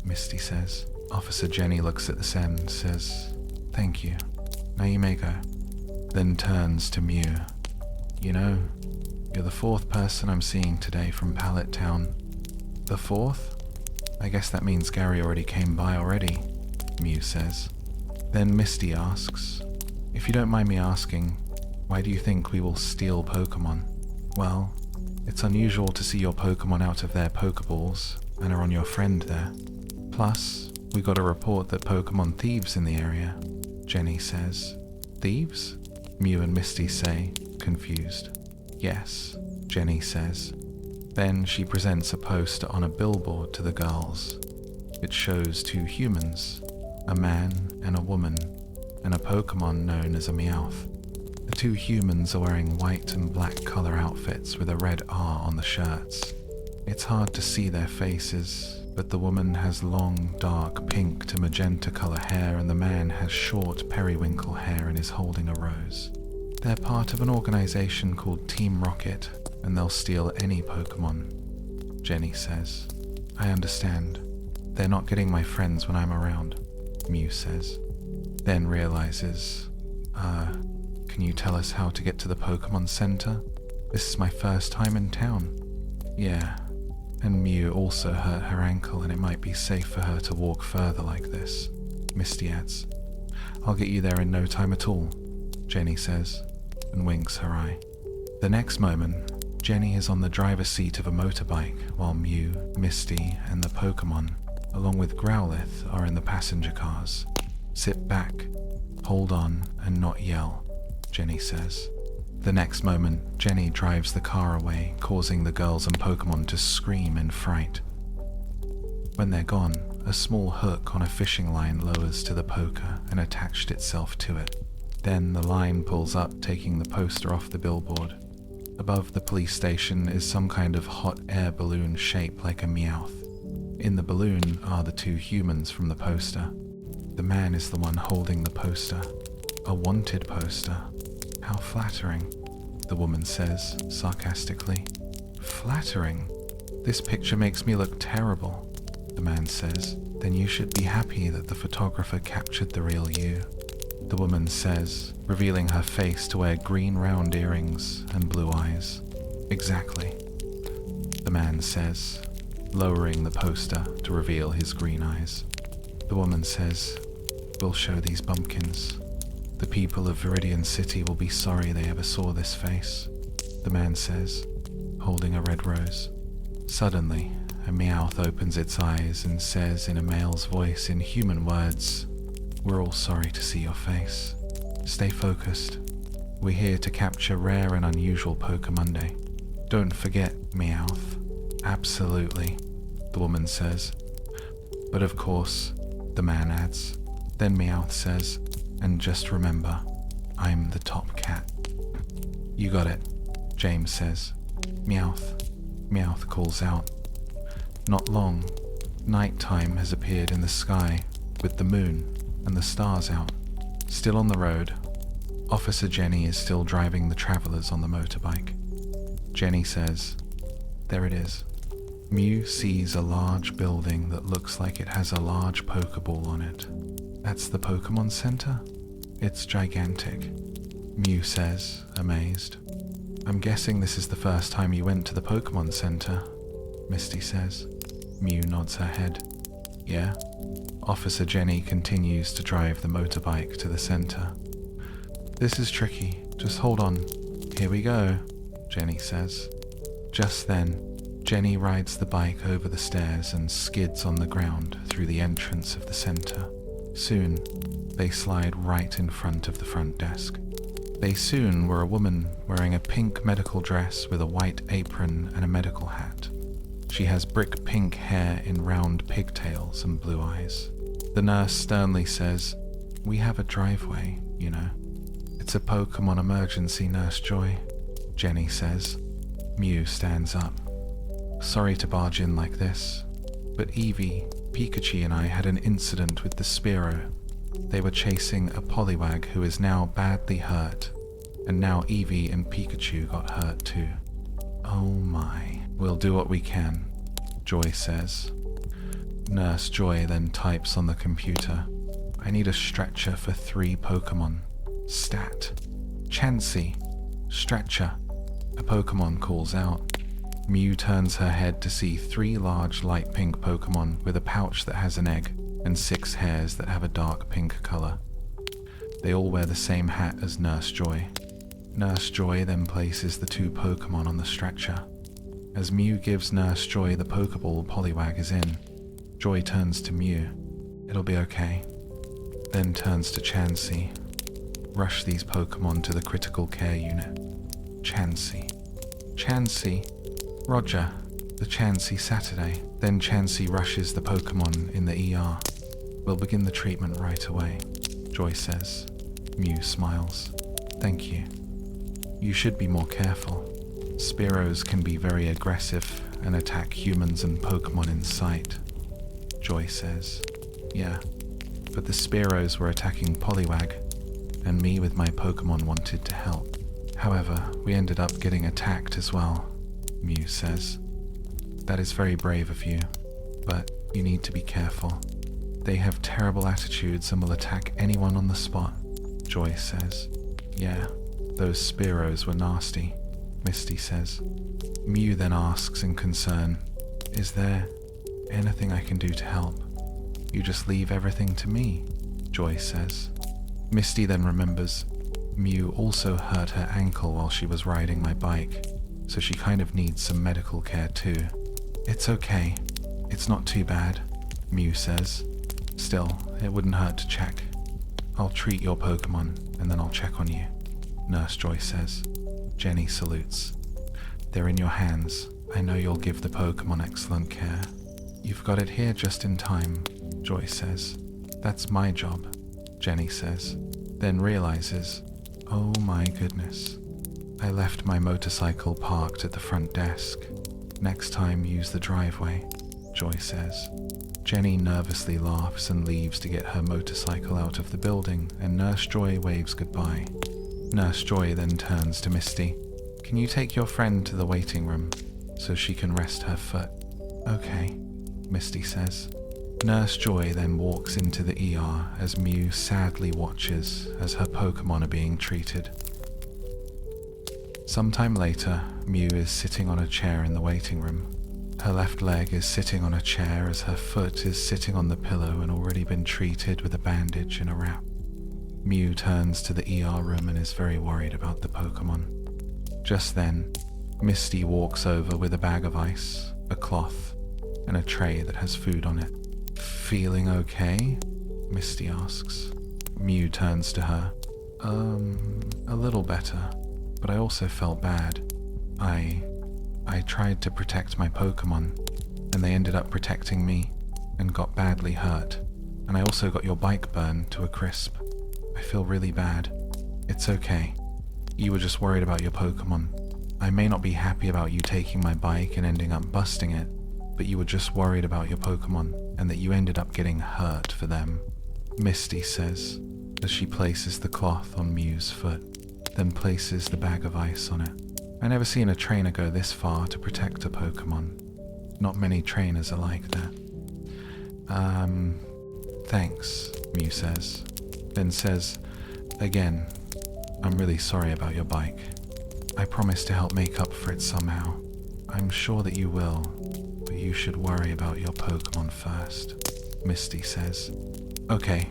Misty says. Officer Jenny looks at the send and says, "Thank you. Now you may go." Then turns to Mew. "You know, you're the fourth person I'm seeing today from Pallet Town." "The fourth? I guess that means Gary already came by already," Mew says. Then Misty asks, "If you don't mind me asking, why do you think we will steal Pokémon?" "Well, it's unusual to see your Pokémon out of their Pokeballs and are on your friend there. Plus, we got a report that Pokémon thieves in the area," Jenny says. "Thieves?" Mew and Misty say, confused. "Yes," Jenny says. Then she presents a poster on a billboard to the girls. It shows two humans, a man and a woman, and a Pokémon known as a Meowth. The two humans are wearing white and black color outfits with a red R on the shirts. It's hard to see their faces, but the woman has long, dark pink to magenta color hair and the man has short periwinkle hair and is holding a rose. They're part of an organization called Team Rocket, and they'll steal any Pokémon, Jenny says. "I understand. They're not getting my friends when I'm around," Mew says. Then realizes, can you tell us how to get to the Pokémon Center? This is my first time in town." "Yeah, and Mew also hurt her ankle and it might be safe for her to walk further like this," Misty adds. "I'll get you there in no time at all," Jenny says, and winks her eye. The next moment, Jenny is on the driver's seat of a motorbike while Mew, Misty, and the Pokémon, along with Growlithe, are in the passenger cars. Sit back, hold on, and not yell, Jenny says. The next moment, Jenny drives the car away, causing the girls and Pokémon to scream in fright. When they're gone, a small hook on a fishing line lowers to the poker and attached itself to it. Then the line pulls up, taking the poster off the billboard. Above the police station is some kind of hot air balloon shaped like a Meowth. In the balloon are the two humans from the poster. The man is the one holding the poster. A wanted poster. How flattering, the woman says, sarcastically. Flattering? This picture makes me look terrible, the man says. Then you should be happy that the photographer captured the real you, the woman says, revealing her face to wear green round earrings and blue eyes. Exactly, the man says, lowering the poster to reveal his green eyes. The woman says, we'll show these bumpkins. The people of Viridian City will be sorry they ever saw this face, the man says, holding a red rose. Suddenly, a Meowth opens its eyes and says in a male's voice in human words, we're all sorry to see your face. Stay focused. We're here to capture rare and unusual Pokemonday. Don't forget, Meowth. Absolutely, the woman says. But of course, the man adds. Then Meowth says, and just remember, I'm the top cat. You got it, James says. Meowth. Meowth calls out. Not long, nighttime has appeared in the sky with the moon and the stars out. Still on the road, Officer Jenny is still driving the travelers on the motorbike. Jenny says, there it is. Mew sees a large building that looks like it has a large Pokeball on it. That's the Pokémon Center? It's gigantic, Mew says, amazed. I'm guessing this is the first time you went to the Pokémon Center, Misty says. Mew nods her head. Yeah? Officer Jenny continues to drive the motorbike to the center. This is tricky. Just hold on. Here we go, Jenny says. Just then, Jenny rides the bike over the stairs and skids on the ground through the entrance of the center. Soon, they slide right in front of the front desk. They soon were a woman wearing a pink medical dress with a white apron and a medical hat. She has brick pink hair in round pigtails and blue eyes. The nurse sternly says, we have a driveway, you know. It's a Pokémon emergency, Nurse Joy, Jenny says. Mew stands up. Sorry to barge in like this, but Eevee, Pikachu and I had an incident with the Spearow. They were chasing a Poliwag who is now badly hurt, and now Eevee and Pikachu got hurt too. Oh my. We'll do what we can, Joy says. Nurse Joy then types on the computer, I need a stretcher for 3 Pokémon. Stat. Chansey. Stretcher. A Pokémon calls out. Mew turns her head to see 3 large light pink Pokémon with a pouch that has an egg and 6 hairs that have a dark pink color. They all wear the same hat as Nurse Joy. Nurse Joy then places the 2 Pokémon on the stretcher. As Mew gives Nurse Joy the Pokeball Poliwag is in, Joy turns to Mew. It'll be okay. Then turns to Chansey. Rush these Pokemon to the critical care unit. Chansey. Chansey. Roger. The Chansey Saturday. Then Chansey rushes the Pokemon in the ER. We'll begin the treatment right away, Joy says. Mew smiles. Thank you. You should be more careful. Spearows can be very aggressive and attack humans and Pokemon in sight, Joy says. Yeah, but the Spearows were attacking Poliwag, and me with my Pokemon wanted to help. However, we ended up getting attacked as well, Mew says. That is very brave of you, but you need to be careful. They have terrible attitudes and will attack anyone on the spot, Joy says. Yeah, those Spearows were nasty, Misty says. Mew then asks in concern, is there anything I can do to help? You just leave everything to me, Joy says. Misty then remembers Mew also hurt her ankle while she was riding my bike, so she kind of needs some medical care too. It's okay. It's not too bad, Mew says. Still, it wouldn't hurt to check. I'll treat your Pokemon, and then I'll check on you, Nurse Joy says. Jenny salutes. They're in your hands. I know you'll give the Pokemon excellent care. You've got it here just in time, Joy says. That's my job, Jenny says, then realizes, oh my goodness. I left my motorcycle parked at the front desk. Next time, use the driveway, Joy says. Jenny nervously laughs and leaves to get her motorcycle out of the building, and Nurse Joy waves goodbye. Nurse Joy then turns to Misty. Can you take your friend to the waiting room so she can rest her foot? Okay, Misty says. Nurse Joy then walks into the ER as Mew sadly watches as her Pokemon are being treated. Sometime later, Mew is sitting on a chair in the waiting room. Her left leg is sitting on a chair as her foot is sitting on the pillow and already been treated with a bandage and a wrap. Mew turns to the ER room and is very worried about the Pokemon. Just then, Misty walks over with a bag of ice, a cloth, and a tray that has food on it. Feeling okay? Misty asks. Mew turns to her. A little better, but I also felt bad. I tried to protect my Pokemon, and they ended up protecting me, and got badly hurt. And I also got your bike burned to a crisp. I feel really bad. It's okay. You were just worried about your Pokemon. I may not be happy about you taking my bike and ending up busting it, but you were just worried about your Pokemon, and that you ended up getting hurt for them, Misty says, as she places the cloth on Mew's foot, then places the bag of ice on it. I never seen a trainer go this far to protect a Pokemon. Not many trainers are like that. Thanks, Mew says. Then says, again, I'm really sorry about your bike. I promise to help make up for it somehow. I'm sure that you will, but you should worry about your Pokemon first, Misty says. Okay,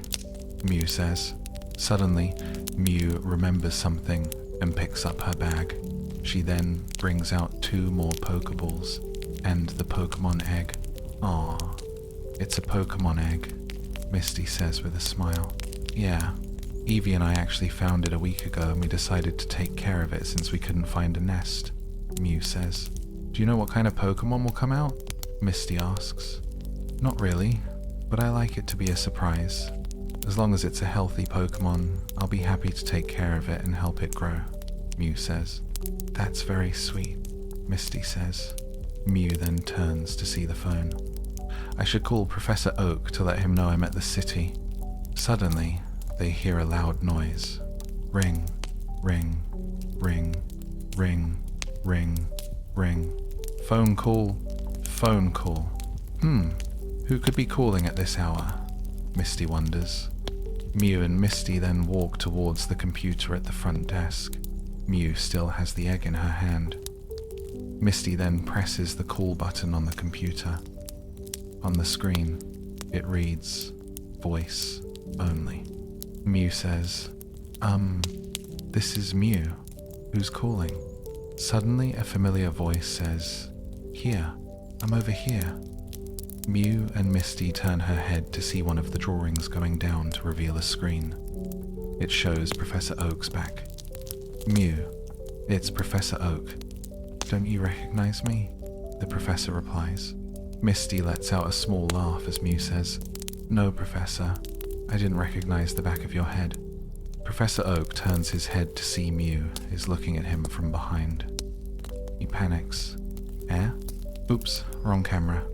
Mew says. Suddenly, Mew remembers something and picks up her bag. She then brings out 2 more Pokeballs and the Pokemon egg. Aw, it's a Pokemon egg, Misty says with a smile. Yeah, Eevee and I actually found it a week ago and we decided to take care of it since we couldn't find a nest, Mew says. Do you know what kind of Pokemon will come out? Misty asks. Not really, but I like it to be a surprise. As long as it's a healthy Pokemon, I'll be happy to take care of it and help it grow, Mew says. That's very sweet, Misty says. Mew then turns to see the phone. I should call Professor Oak to let him know I'm at the city. Suddenly, they hear a loud noise. Ring, ring, ring, ring, ring, ring. Phone call, phone call. Who could be calling at this hour? Misty wonders. Mew and Misty then walk towards the computer at the front desk. Mew still has the egg in her hand. Misty then presses the call button on the computer. On the screen, it reads, voice only. Mew says, this is Mew. Who's calling? Suddenly, a familiar voice says, here, I'm over here. Mew and Misty turn her head to see one of the drawings going down to reveal a screen. It shows Professor Oak's back. Mew, it's Professor Oak. Don't you recognize me? The professor replies. Misty lets out a small laugh as Mew says, no, Professor, I didn't recognize the back of your head. Professor Oak turns his head to see Mew is looking at him from behind. He panics. Oops, wrong camera.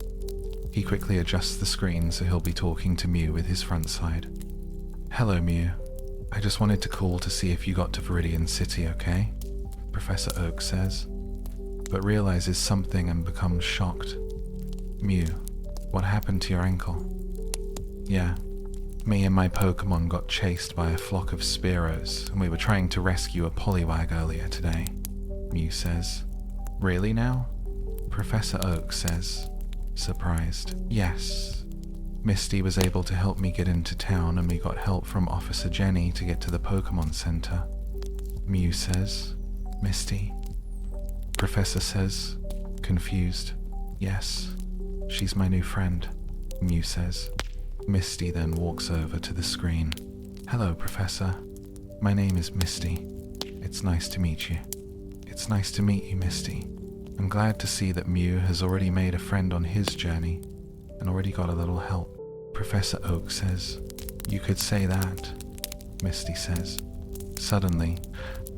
He quickly adjusts the screen so he'll be talking to Mew with his front side. Hello, Mew. I just wanted to call to see if you got to Viridian City, okay? Professor Oak says, but realizes something and becomes shocked. Mew, what happened to your ankle? Yeah, me and my Pokemon got chased by a flock of Spearows, and we were trying to rescue a Poliwag earlier today, Mew says. Really now? Professor Oak says, surprised. Yes. Misty was able to help me get into town and we got help from Officer Jenny to get to the Pokemon Center. Mew says, Misty. Professor says, confused. Yes, she's my new friend, Mew says. Misty then walks over to the screen. Hello, Professor. My name is Misty. It's nice to meet you. It's nice to meet you, Misty. I'm glad to see that Mew has already made a friend on his journey and already got a little help. Professor Oak says, you could say that, Misty says. Suddenly,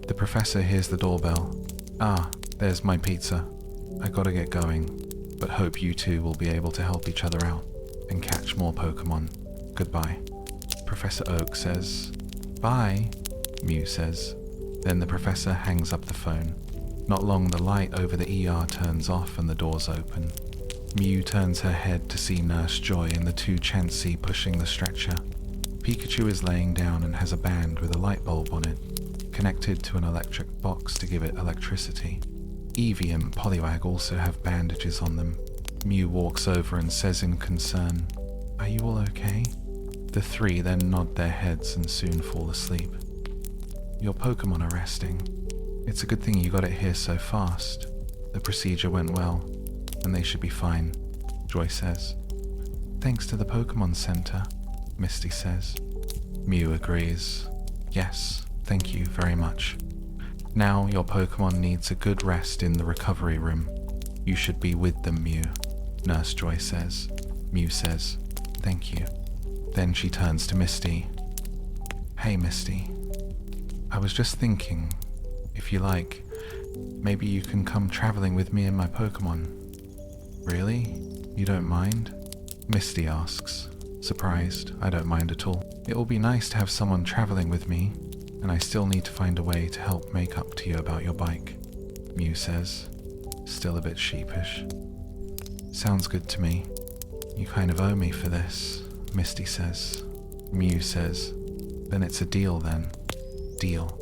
the professor hears the doorbell. Ah, there's my pizza. I gotta get going, but hope you two will be able to help each other out and catch more Pokémon. Goodbye. Professor Oak says, bye, Mew says. Then the professor hangs up the phone. Not long, the light over the ER turns off and the doors open. Mew turns her head to see Nurse Joy and the two Chansey pushing the stretcher. Pikachu is laying down and has a band with a light bulb on it, connected to an electric box to give it electricity. Eevee and Poliwag also have bandages on them. Mew walks over and says in concern, are you all okay? The three then nod their heads and soon fall asleep. Your Pokémon are resting. It's a good thing you got it here so fast. The procedure went well, and they should be fine, Joy says. Thanks to the Pokémon Center, Misty says. Mew agrees. Yes, thank you very much. Now your Pokémon needs a good rest in the recovery room. You should be with them, Mew, Nurse Joy says. Mew says, thank you. Then she turns to Misty. Hey, Misty. I was just thinking, if you like, maybe you can come traveling with me and my Pokémon. Really? You don't mind? Misty asks. Surprised, I don't mind at all. It will be nice to have someone traveling with me, and I still need to find a way to help make up to you about your bike, Mew says, still a bit sheepish. Sounds good to me. You kind of owe me for this, Misty says. Mew says, then it's a deal then. Deal.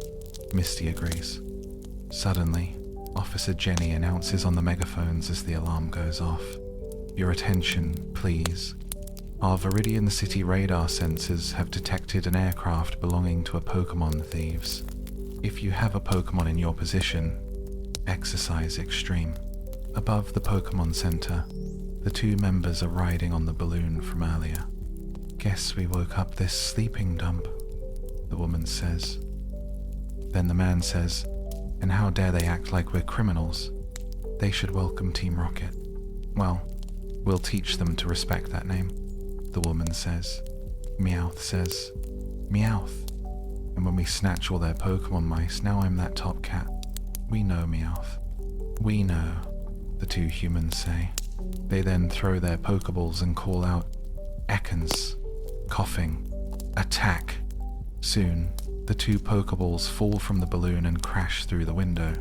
Misty agrees. Suddenly, Officer Jenny announces on the megaphones as the alarm goes off. Your attention, please. Our Viridian City radar sensors have detected an aircraft belonging to a Pokémon thieves. If you have a Pokémon in your position, exercise extreme. Above the Pokémon Center, the two members are riding on the balloon from earlier. Guess we woke up this sleeping dump, the woman says. Then the man says, and how dare they act like we're criminals? They should welcome Team Rocket. Well, we'll teach them to respect that name, the woman says. Meowth says, Meowth. And when we snatch all their Pokemon mice, now I'm that top cat. We know, Meowth. We know, the two humans say. They then throw their Pokeballs and call out, Ekans, coughing, attack. Soon, the two Pokeballs fall from the balloon and crash through the window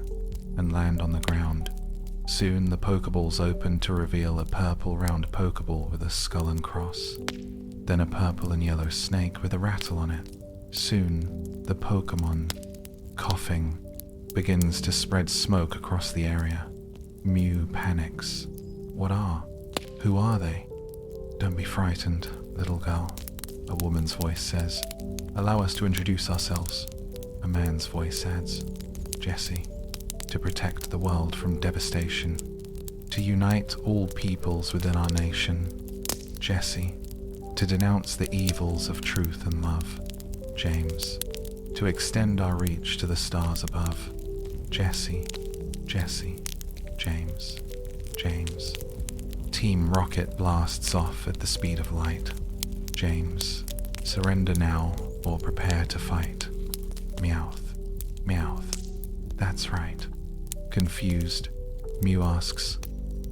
and land on the ground. Soon the Pokeballs open to reveal a purple round Pokeball with a skull and cross. Then a purple and yellow snake with a rattle on it. Soon the Pokemon, coughing, begins to spread smoke across the area. Mew panics. What are? Who are they? Don't be frightened, little girl, a woman's voice says. Allow us to introduce ourselves, a man's voice adds. Jesse, to protect the world from devastation, to unite all peoples within our nation. Jesse, to denounce the evils of truth and love. James, to extend our reach to the stars above. Jesse, Jesse, James, James. Team Rocket blasts off at the speed of light. James, surrender now or prepare to fight. Meowth, Meowth. That's right. Confused, Mew asks,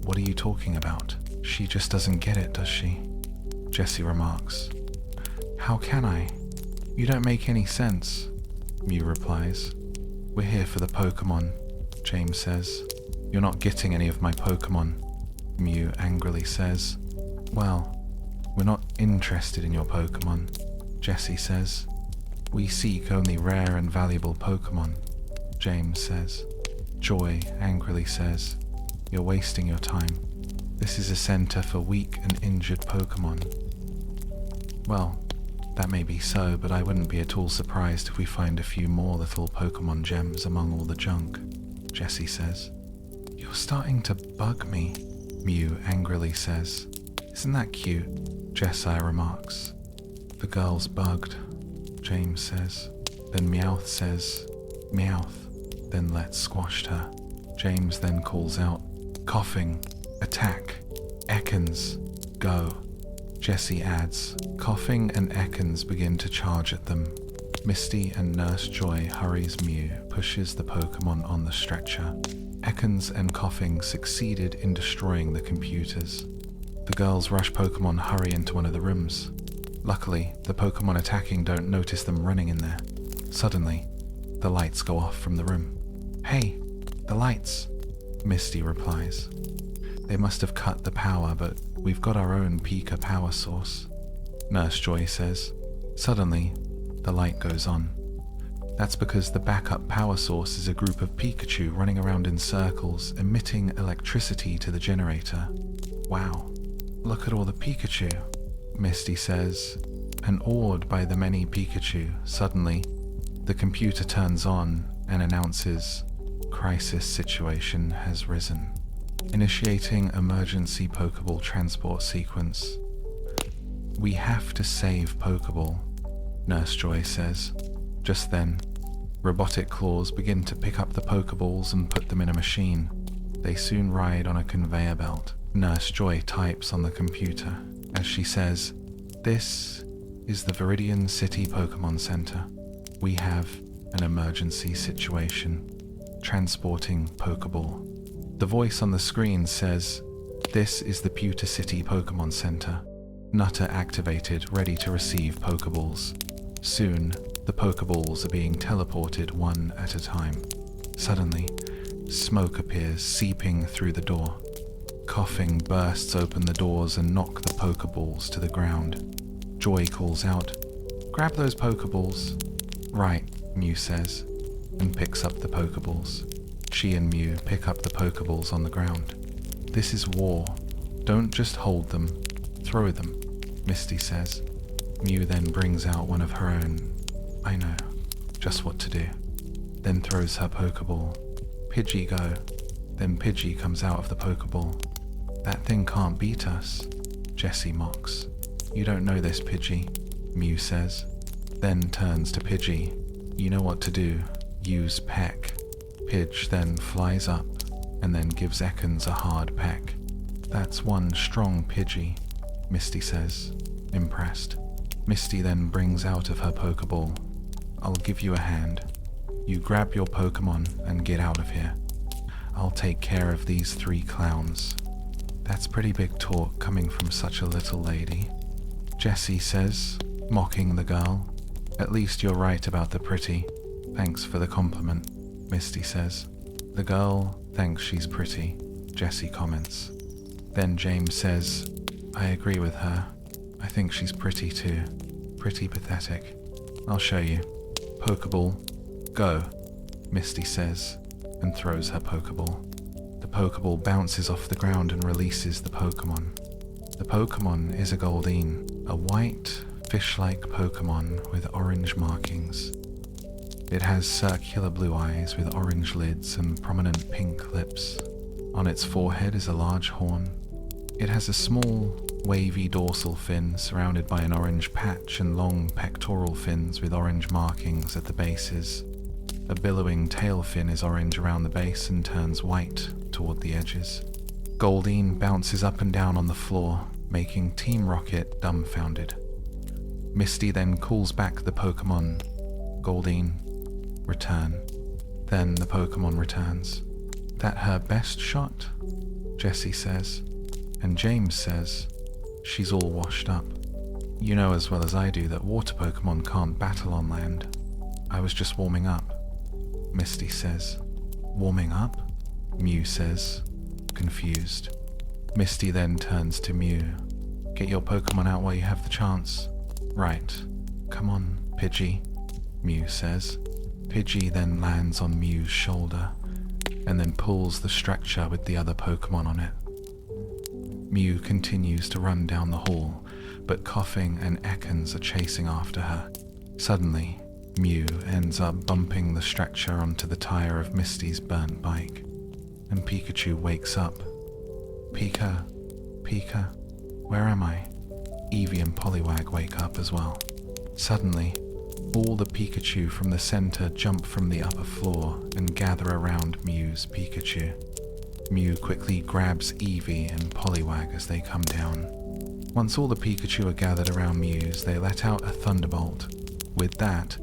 what are you talking about? She just doesn't get it, does she? Jesse remarks, how can I? You don't make any sense, Mew replies. We're here for the Pokemon, James says. You're not getting any of my Pokemon, Mew angrily says. Well, we're not interested in your Pokemon, Jesse says. We seek only rare and valuable Pokemon, James says. Joy angrily says, you're wasting your time. This is a center for weak and injured Pokemon. Well, that may be so, but I wouldn't be at all surprised if we find a few more little Pokemon gems among all the junk, Jesse says. You're starting to bug me, Mew angrily says. Isn't that cute? Jessie remarks. The girl's bugged, James says. Then Meowth says, Meowth. Then Let's squashed her. James then calls out, coughing, attack, Ekans, go. Jessie adds, coughing and Ekans begin to charge at them. Misty and Nurse Joy hurries Mew, pushes the Pokemon on the stretcher. Ekans and coughing succeeded in destroying the computers. The girls rush Pokemon hurry into one of the rooms. Luckily, the Pokemon attacking don't notice them running in there. Suddenly, the lights go off from the room. Hey, the lights, Misty replies. They must have cut the power, but we've got our own Pika power source, Nurse Joy says. Suddenly, the light goes on. That's because the backup power source is a group of Pikachu running around in circles, emitting electricity to the generator. Wow, look at all the Pikachu, Misty says, and awed by the many Pikachu, suddenly, the computer turns on and announces, crisis situation has risen. Initiating emergency Pokeball transport sequence. We have to save Pokeball, Nurse Joy says. Just then, robotic claws begin to pick up the Pokeballs and put them in a machine. They soon ride on a conveyor belt. Nurse Joy types on the computer as she says, This is the Viridian City Pokemon Center. We have an emergency situation. Transporting Pokeball. The voice on the screen says, This is the Pewter City Pokemon Center. Nutter activated, ready to receive Pokeballs. Soon, the Pokeballs are being teleported one at a time. Suddenly, smoke appears seeping through the door. Coughing bursts open the doors and knock the Pokeballs to the ground. Joy calls out, Grab those Pokeballs. Right, Mew says, and picks up the Pokeballs. She and Mew pick up the Pokeballs on the ground. This is war. Don't just hold them, throw them, Misty says. Mew then brings out one of her own. I know just what to do. Then throws her Pokeball. Pidgey go. Then Pidgey comes out of the Pokeball. That thing can't beat us, Jessie mocks. You don't know this, Pidgey, Mew says. Then turns to Pidgey. You know what to do. Use peck. Pidge then flies up and then gives Ekans a hard peck. That's one strong Pidgey, Misty says, impressed. Misty then brings out of her Pokeball. I'll give you a hand. You grab your Pokemon and get out of here. I'll take care of these 3 clowns. That's pretty big talk coming from such a little lady, Jessie says, mocking the girl. At least you're right about the pretty. Thanks for the compliment, Misty says. The girl thinks she's pretty, Jessie comments. Then James says, I agree with her. I think she's pretty too. Pretty pathetic. I'll show you. Pokeball, go, Misty says, and throws her Pokeball. The Pokeball bounces off the ground and releases the Pokemon. The Pokemon is a Goldeen, a white, fish-like Pokemon with orange markings. It has circular blue eyes with orange lids and prominent pink lips. On its forehead is a large horn. It has a small, wavy dorsal fin surrounded by an orange patch and long pectoral fins with orange markings at the bases. A billowing tail fin is orange around the base and turns white toward the edges. Goldeen bounces up and down on the floor, making Team Rocket dumbfounded. Misty then calls back the Pokemon. Goldeen, return. Then the Pokemon returns. That her best shot? Jessie says. And James says, she's all washed up. You know as well as I do that water Pokemon can't battle on land. I was just warming up, Misty says. Warming up? Mew says, confused. Misty then turns to Mew. Get your Pokemon out while you have the chance. Right. Come on, Pidgey, Mew says. Pidgey then lands on Mew's shoulder, and then pulls the stretcher with the other Pokemon on it. Mew continues to run down the hall, but Coughing and Ekans are chasing after her. Suddenly, Mew ends up bumping the stretcher onto the tire of Misty's burnt bike. and Pikachu wakes up. Pika, Pika, where am I? Eevee and Poliwag wake up as well. Suddenly, all the Pikachu from the center jump from the upper floor and gather around Mew's Pikachu. Mew quickly grabs Eevee and Poliwag as they come down. Once all the Pikachu are gathered around Mew's, they let out a Thunderbolt. With that,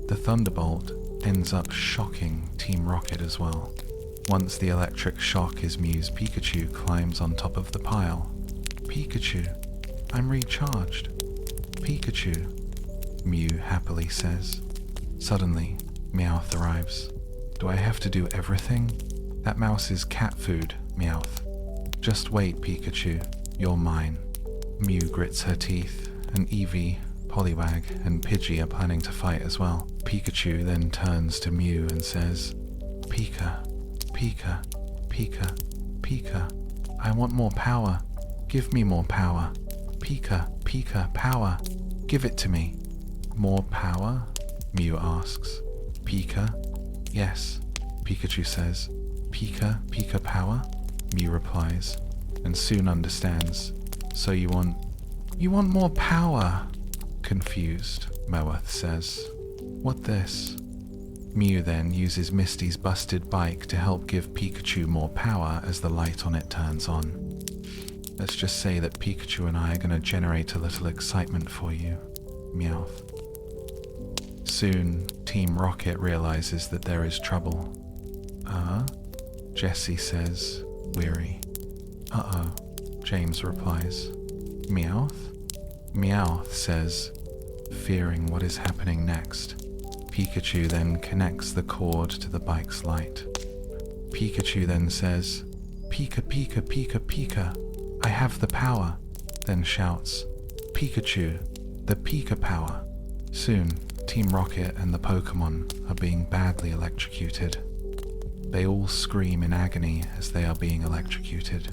the Thunderbolt ends up shocking Team Rocket as well. Once the electric shock is Mew's Pikachu climbs on top of the pile. Pikachu, I'm recharged. Pikachu, Mew happily says. Suddenly, Meowth arrives. Do I have to do everything? That mouse is cat food, Meowth. Just wait, Pikachu. You're mine. Mew grits her teeth, and Eevee, Poliwag, and Pidgey are planning to fight as well. Pikachu then turns to Mew and says, Pika, Pika, Pika, Pika, I want more power. Give me more power. Pika, Pika, power. Give it to me. More power? Mew asks. Pika? Yes, Pikachu says. Pika, Pika power? Mew replies, and soon understands. So you want more power? Confused, Meowth says. What this? Mew then uses Misty's busted bike to help give Pikachu more power as the light on it turns on. Let's just say that Pikachu and I are going to generate a little excitement for you, Meowth. Soon, Team Rocket realizes that there is trouble. Jessie says, weary. Uh-oh, James replies. Meowth? Meowth says, fearing what is happening next. Pikachu then connects the cord to the bike's light. Pikachu then says, Pika, Pika, Pika, Pika, I have the power, then shouts, Pikachu, the Pika power. Soon, Team Rocket and the Pokémon are being badly electrocuted. They all scream in agony as they are being electrocuted.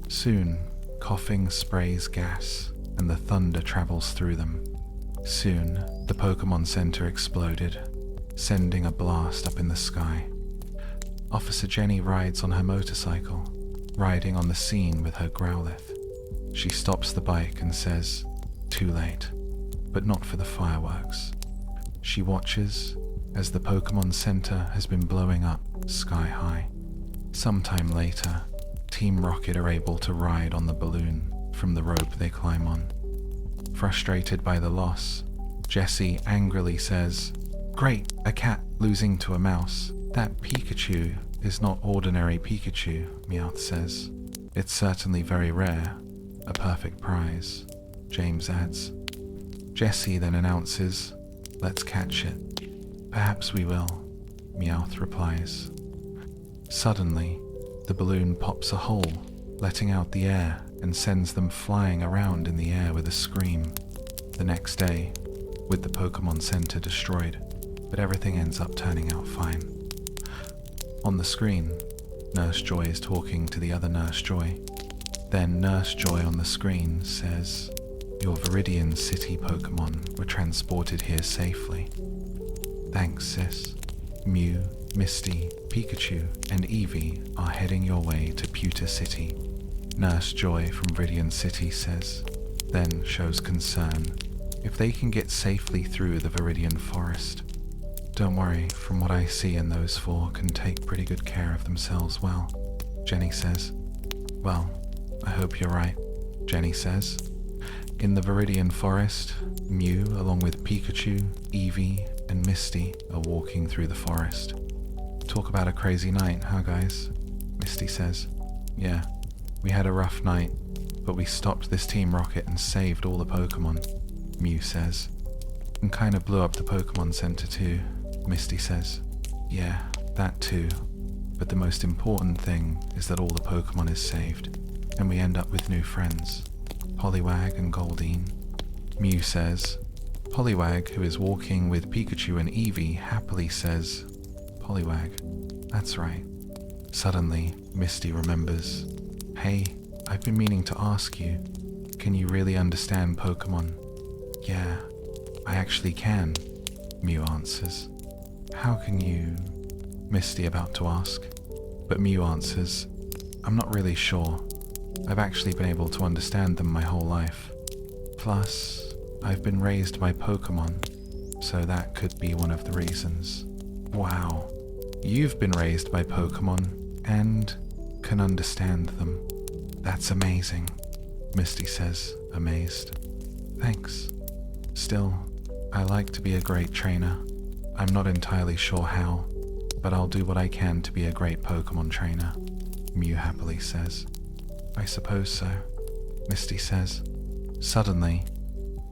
Soon, coughing sprays gas, and the thunder travels through them. Soon, the Pokémon Center exploded, sending a blast up in the sky. Officer Jenny rides on her motorcycle, riding on the scene with her Growlithe. She stops the bike and says, too late, but not for the fireworks. She watches as the Pokémon Center has been blowing up sky high. Sometime later, Team Rocket are able to ride on the balloon from the rope they climb on. Frustrated by the loss, Jessie angrily says, Great, a cat losing to a mouse. That Pikachu is not ordinary Pikachu, Meowth says. It's certainly very rare, a perfect prize, James adds. Jessie then announces, Let's catch it. Perhaps we will, Meowth replies. Suddenly, the balloon pops a hole, letting out the air and sends them flying around in the air with a scream. The next day, with the Pokémon Center destroyed, but everything ends up turning out fine. On the screen, Nurse Joy is talking to the other Nurse Joy. Then Nurse Joy on the screen says, Your Viridian City Pokémon were transported here safely. Thanks, sis. Mew, Misty, Pikachu, and Eevee are heading your way to Pewter City. Nurse Joy from Viridian City says, then shows concern if they can get safely through the Viridian Forest. Don't worry, from what I see in those four can take pretty good care of themselves well, Jenny says. Well, I hope you're right, Jenny says. In the Viridian Forest, Mew, along with Pikachu, Eevee, and Misty are walking through the forest. Talk about a crazy night, huh guys? Misty says. Yeah, we had a rough night, but we stopped this Team Rocket and saved all the Pokémon, Mew says. And kinda blew up the Pokémon Center too, Misty says. Yeah, that too. But the most important thing is that all the Pokémon is saved, and we end up with new friends, Poliwag and Goldeen. Mew says. Poliwag, who is walking with Pikachu and Eevee, happily says, Poliwag, that's right. Suddenly, Misty remembers. Hey, I've been meaning to ask you, can you really understand Pokémon? Yeah, I actually can, Mew answers. How can you? Misty about to ask. But Mew answers, I'm not really sure. I've actually been able to understand them my whole life. Plus, I've been raised by Pokémon, so that could be one of the reasons. Wow, you've been raised by Pokémon and can understand them. That's amazing, Misty says, amazed. Thanks. Still, I like to be a great trainer. I'm not entirely sure how, but I'll do what I can to be a great Pokémon trainer, Mew happily says. I suppose so, Misty says. Suddenly,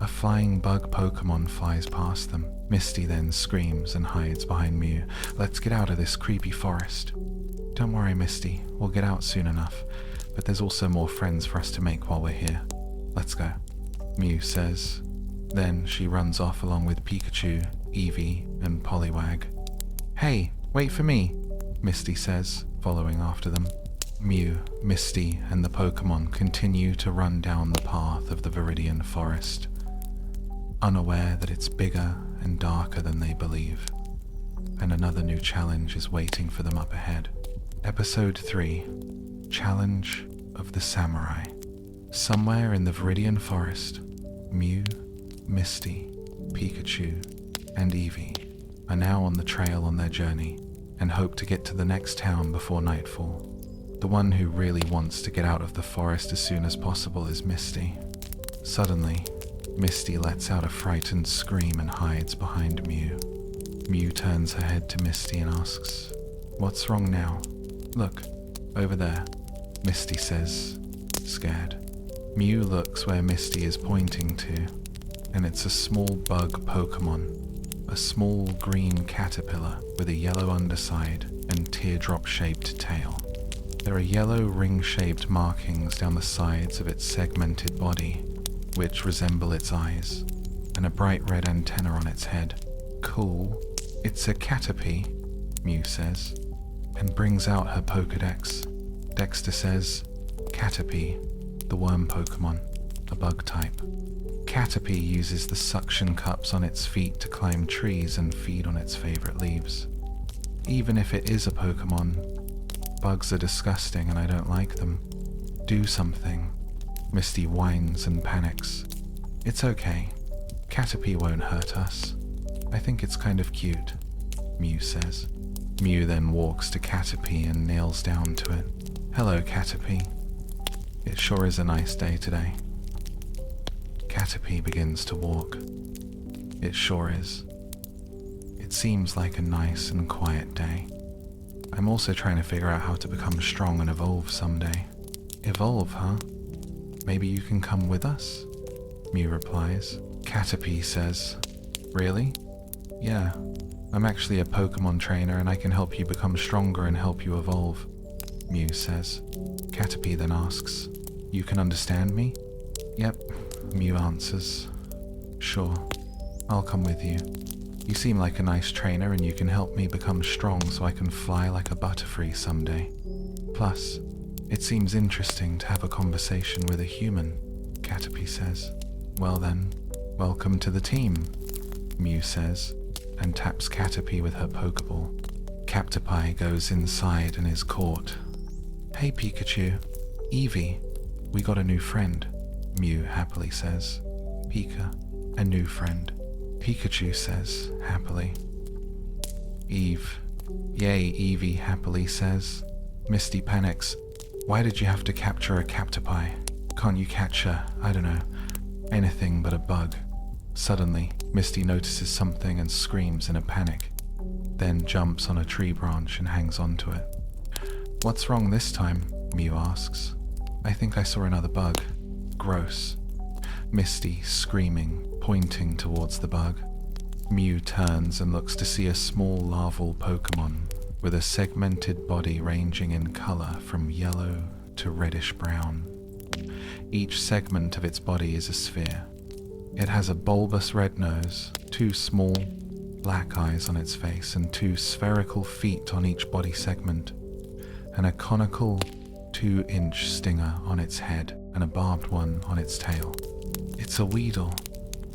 a flying bug Pokémon flies past them. Misty then screams and hides behind Mew. Let's get out of this creepy forest. Don't worry, Misty, we'll get out soon enough, but there's also more friends for us to make while we're here. Let's go, Mew says. Then she runs off along with Pikachu, Eevee, and Poliwag. Hey, wait for me, Misty says, following after them. Mew, Misty, and the Pokémon continue to run down the path of the Viridian Forest, unaware that it's bigger and darker than they believe, and another new challenge is waiting for them up ahead. Episode 3, Challenge of the Samurai. Somewhere in the Viridian Forest, Mew, Misty, Pikachu, and Eevee are now on the trail on their journey and hope to get to the next town before nightfall. The one who really wants to get out of the forest as soon as possible is Misty. Suddenly, Misty lets out a frightened scream and hides behind Mew. Mew turns her head to Misty and asks, "What's wrong now?" "Look, over there," Misty says, scared. Mew looks where Misty is pointing to, and it's a small bug Pokémon, a small green caterpillar with a yellow underside and teardrop-shaped tail. There are yellow ring-shaped markings down the sides of its segmented body, which resemble its eyes, and a bright red antenna on its head. Cool. It's a Caterpie, Mew says, and brings out her Pokédex. Dexter says, Caterpie, the worm Pokémon, a bug type. Caterpie uses the suction cups on its feet to climb trees and feed on its favorite leaves. Even if it is a Pokémon, bugs are disgusting and I don't like them. Do something. Misty whines and panics. It's okay. Caterpie won't hurt us. I think it's kind of cute, Mew says. Mew then walks to Caterpie and kneels down to it. Hello, Caterpie. It sure is a nice day today. Caterpie begins to walk. It sure is. It seems like a nice and quiet day. I'm also trying to figure out how to become strong and evolve someday. Evolve, huh? Maybe you can come with us? Mew replies. Caterpie says, Really? Yeah, I'm actually a Pokémon trainer and I can help you become stronger and help you evolve, Mew says. Caterpie then asks, You can understand me? Yep, Mew answers. Sure, I'll come with you. You seem like a nice trainer and you can help me become strong so I can fly like a butterfree someday. Plus, it seems interesting to have a conversation with a human, Caterpie says. Well then, welcome to the team, Mew says, and taps Caterpie with her Pokeball. Caterpie goes inside and is caught. Hey Pikachu, Eevee, we got a new friend, Mew happily says. Pika, a new friend, Pikachu says happily. Eve, yay, Eevee happily says. Misty panics. Why did you have to capture a Caterpie? Can't you catch I don't know, anything but a bug? Suddenly, Misty notices something and screams in a panic, then jumps on a tree branch and hangs onto it. What's wrong this time? Mew asks. I think I saw another bug. Gross. Misty, screaming, pointing towards the bug. Mew turns and looks to see a small larval Pokémon with a segmented body ranging in color from yellow to reddish brown. Each segment of its body is a sphere. It has a bulbous red nose, 2 small, black eyes on its face, and 2 spherical feet on each body segment, and a conical 2-inch stinger on its head and a barbed one on its tail. It's a Weedle,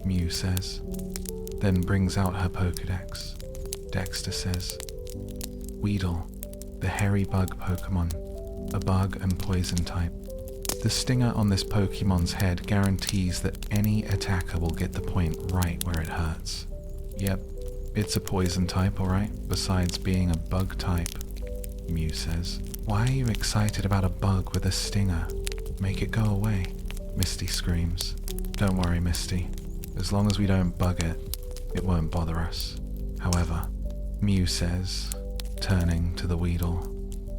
Mew says, then brings out her Pokédex. Dexter says, Weedle, the hairy bug Pokemon, a bug and poison type. The stinger on this Pokemon's head guarantees that any attacker will get the point right where it hurts. Yep, it's a poison type, alright, besides being a bug type, Mew says. Why are you excited about a bug with a stinger? Make it go away, Misty screams. Don't worry, Misty. As long as we don't bug it, it won't bother us. However, Mew says, turning to the Weedle.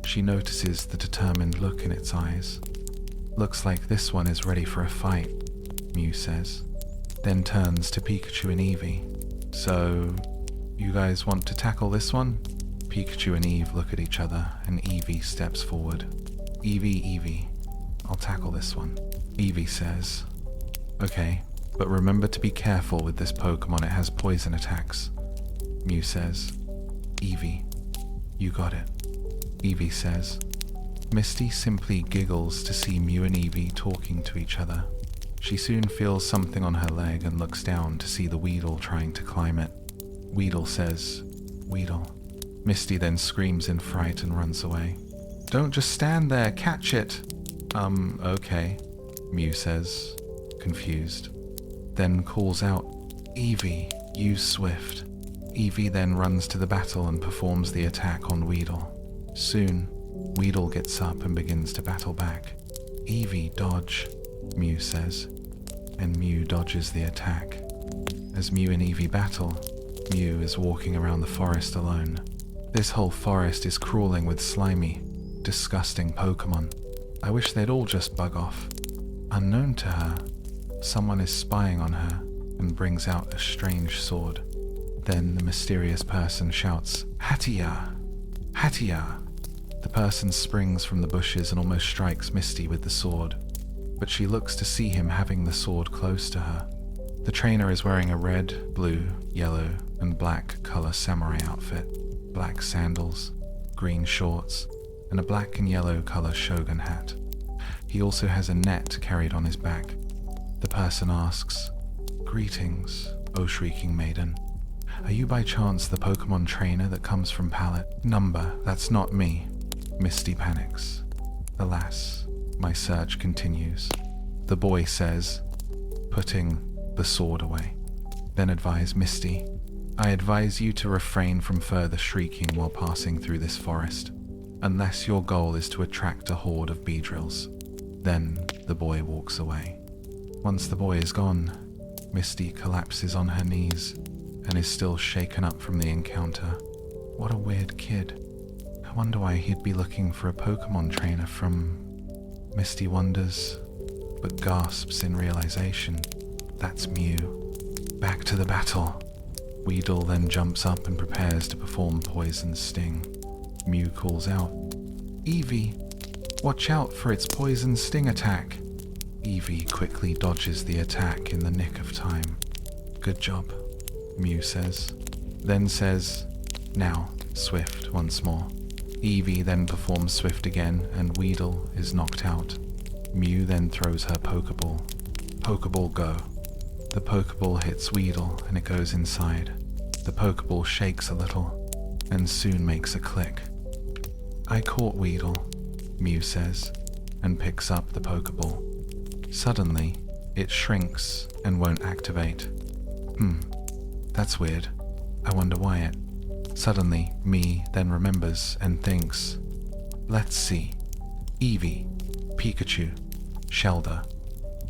She notices the determined look in its eyes. Looks like this one is ready for a fight, Mew says. Then turns to Pikachu and Eevee. So, you guys want to tackle this one? Pikachu and Eve look at each other and Eevee steps forward. Eevee, I'll tackle this one. Eevee says, okay, but remember to be careful with this Pokemon, it has poison attacks. Mew says, Eevee, you got it. Eevee says. Misty simply giggles to see Mew and Eevee talking to each other. She soon feels something on her leg and looks down to see the Weedle trying to climb it. Weedle says, Weedle. Misty then screams in fright and runs away. Don't just stand there, catch it! Okay, Mew says, confused. Then calls out, Eevee, use Swift. Eevee then runs to the battle and performs the attack on Weedle. Soon, Weedle gets up and begins to battle back. Eevee, dodge, Mew says, and Mew dodges the attack. As Mew and Eevee battle, Mew is walking around the forest alone. This whole forest is crawling with slimy, disgusting Pokemon. I wish they'd all just bug off. Unknown to her, someone is spying on her and brings out a strange sword. Then the mysterious person shouts, Hattia! Hattia! The person springs from the bushes and almost strikes Misty with the sword, but she looks to see him having the sword close to her. The trainer is wearing a red, blue, yellow, and black color samurai outfit, black sandals, green shorts, and a black and yellow color shogun hat. He also has a net carried on his back. The person asks, Greetings, O shrieking maiden. Are you by chance the Pokemon trainer that comes from Pallet? Number, that's not me. Misty panics. Alas, my search continues. The boy says, putting the sword away. Then advise Misty, I advise you to refrain from further shrieking while passing through this forest, unless your goal is to attract a horde of Beedrills. Then the boy walks away. Once the boy is gone, Misty collapses on her knees and is still shaken up from the encounter. What a weird kid. I wonder why he'd be looking for a Pokemon trainer from... Misty wonders, but gasps in realization. That's Mew. Back to the battle. Weedle then jumps up and prepares to perform Poison Sting. Mew calls out, Eevee, watch out for its Poison Sting attack. Eevee quickly dodges the attack in the nick of time. Good job, Mew says. Then says, now, Swift once more. Eevee then performs Swift again and Weedle is knocked out. Mew then throws her Pokeball. Pokeball go. The Pokeball hits Weedle and it goes inside. The Pokeball shakes a little and soon makes a click. I caught Weedle, Mew says, and picks up the Pokeball. Suddenly, it shrinks and won't activate. That's weird. I wonder why it... Suddenly, Me then remembers and thinks, let's see. Eevee, Pikachu, Shelder,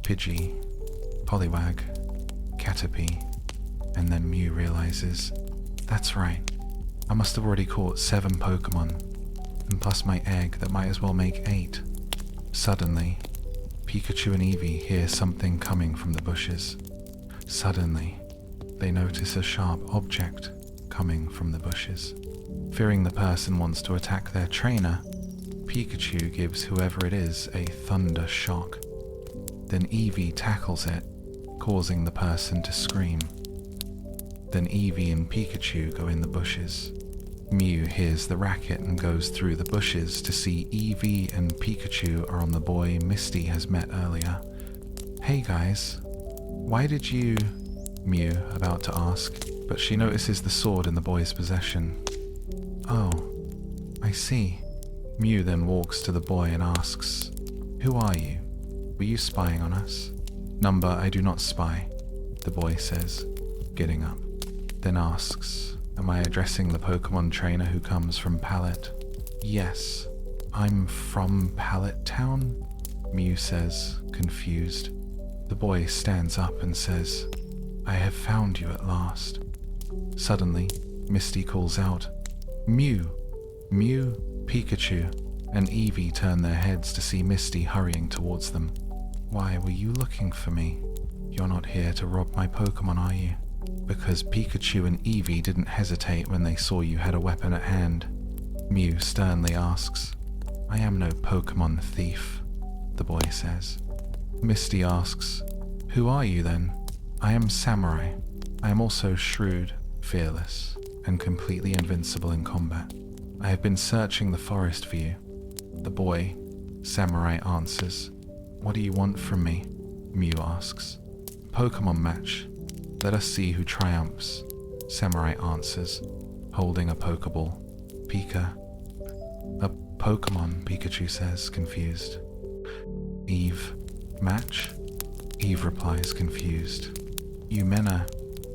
Pidgey, Poliwag, Caterpie, and then Mew realizes, that's right, I must have already caught 7 Pokemon, and plus my egg that might as well make 8. Suddenly, Pikachu and Eevee hear something coming from the bushes. Suddenly, they notice a sharp object coming from the bushes. Fearing the person wants to attack their trainer, Pikachu gives whoever it is a thunder shock. Then Eevee tackles it, causing the person to scream. Then Eevee and Pikachu go in the bushes. Mew hears the racket and goes through the bushes to see Eevee and Pikachu are on the boy Misty has met earlier. Hey guys, why did you... Mew about to ask, but she notices the sword in the boy's possession. Oh, I see. Mew then walks to the boy and asks, "Who are you? Were you spying on us?" "Number, I do not spy," the boy says, getting up. Then asks, "Am I addressing the Pokemon trainer who comes from Pallet?" "Yes, I'm from Pallet Town," Mew says, confused. The boy stands up and says, "I have found you at last." Suddenly, Misty calls out, "Mew! Mew, Pikachu," and Eevee turn their heads to see Misty hurrying towards them. "Why were you looking for me? You're not here to rob my Pokemon, are you?" "Because Pikachu and Eevee didn't hesitate when they saw you had a weapon at hand," Mew sternly asks. "I am no Pokemon thief," the boy says. Misty asks, "Who are you then?" "I am Samurai. I am also shrewd, fearless, and completely invincible in combat. I have been searching the forest for you." The boy, Samurai, answers. "What do you want from me?" Mew asks. "Pokemon match. Let us see who triumphs," Samurai answers, holding a Pokeball. "Pika." "A Pokemon," Pikachu says, confused. "Eve. Match?" Eve replies, confused. "You Mena,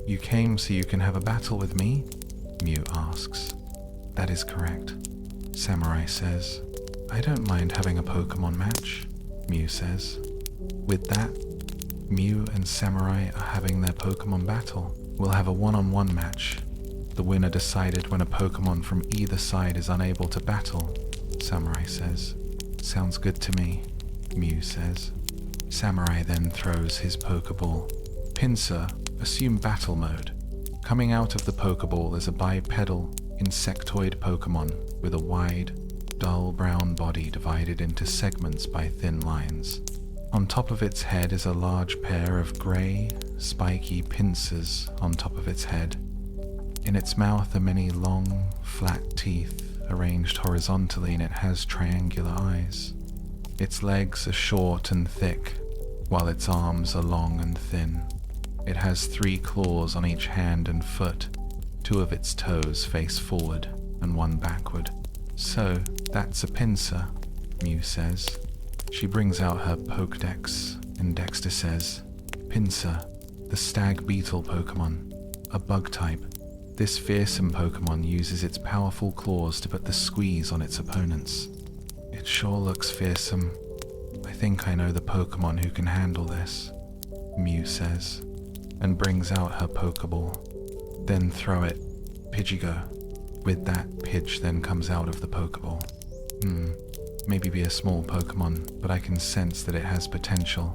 you came so you can have a battle with me?" Mew asks. "That is correct," Samurai says. "I don't mind having a Pokemon match," Mew says. With that, Mew and Samurai are having their Pokemon battle. "We'll have a one-on-one match. The winner decided when a Pokemon from either side is unable to battle," Samurai says. "Sounds good to me," Mew says. Samurai then throws his Pokeball. "Pinsir, assume battle mode." Coming out of the Pokeball is a bipedal, insectoid Pokemon with a wide, dull brown body divided into segments by thin lines. On top of its head is a large pair of grey, spiky pincers on top of its head. In its mouth are many long, flat teeth arranged horizontally, and it has triangular eyes. Its legs are short and thick, while its arms are long and thin. It has 3 claws on each hand and foot. 2 of its toes face forward and 1 backward. "So, that's a Pinsir," Mew says. She brings out her Pokédex, and Dexter says, "Pinsir, the stag beetle Pokemon, a bug type. This fearsome Pokemon uses its powerful claws to put the squeeze on its opponents. It sure looks fearsome. I think I know the Pokemon who can handle this," Mew says, and brings out her Pokeball. "Then throw it. Pidgey go." With that, Pidge then comes out of the Pokeball. Maybe be a small Pokemon, but I can sense that it has potential,"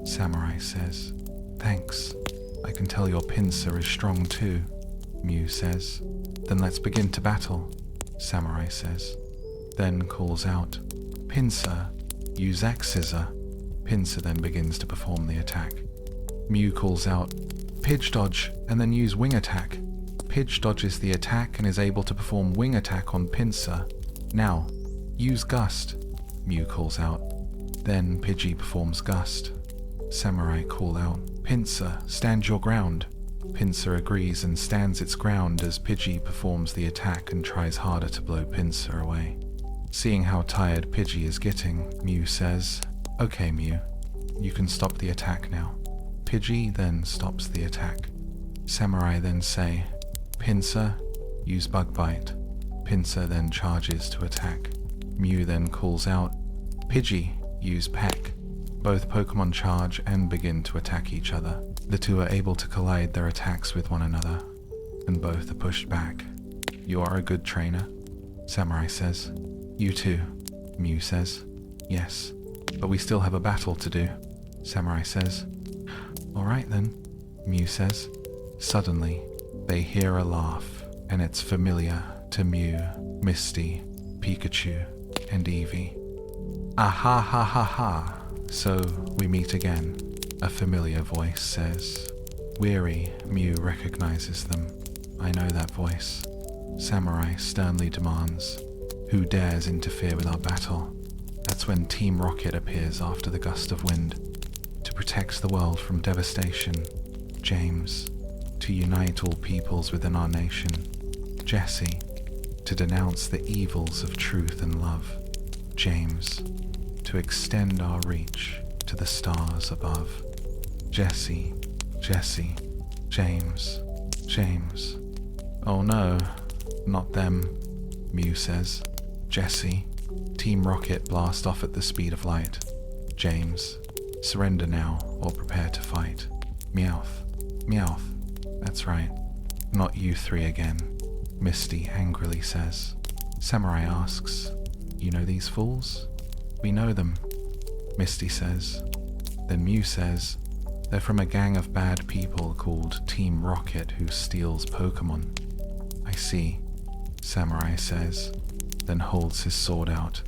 Samurai says. "Thanks. I can tell your Pinsir is strong too," Mew says. "Then let's begin to battle," Samurai says. Then calls out, "Pinsir, use X-Scissor." Pinsir then begins to perform the attack. Mew calls out, "Pidge dodge, and then use Wing Attack." Pidge dodges the attack and is able to perform Wing Attack on Pinsir. "Now, use Gust," Mew calls out. Then Pidgey performs Gust. Samurai call out, "Pinsir, stand your ground." Pinsir agrees and stands its ground as Pidgey performs the attack and tries harder to blow Pinsir away. Seeing how tired Pidgey is getting, Mew says, "Okay Mew, you can stop the attack now." Pidgey then stops the attack. Samurai then say, "Pinsir, use Bug Bite." Pinsir then charges to attack. Mew then calls out, "Pidgey, use Peck." Both Pokemon charge and begin to attack each other. The two are able to collide their attacks with one another, and both are pushed back. "You are a good trainer," Samurai says. "You too," Mew says. "Yes, but we still have a battle to do," Samurai says. "Alright then," Mew says. Suddenly, they hear a laugh, and it's familiar to Mew, Misty, Pikachu, and Eevee. "Ah ha ha ha ha, so we meet again," a familiar voice says. Weary, Mew recognizes them. "I know that voice," Samurai sternly demands. "Who dares interfere with our battle?" That's when Team Rocket appears after the gust of wind. To protect the world from devastation, James. To unite all peoples within our nation, Jesse. To denounce the evils of truth and love, James, to extend our reach to the stars above. Jesse, Jesse, James, James. Oh no, not them, Mew says. Jesse, Team Rocket blast off at the speed of light. James, surrender now or prepare to fight. Meowth, Meowth, that's right. Not you three again, Misty angrily says. Samurai asks, you know these fools? We know them, Misty says. Then Mew says, they're from a gang of bad people called Team Rocket who steals Pokémon. I see, Samurai says, then holds his sword out.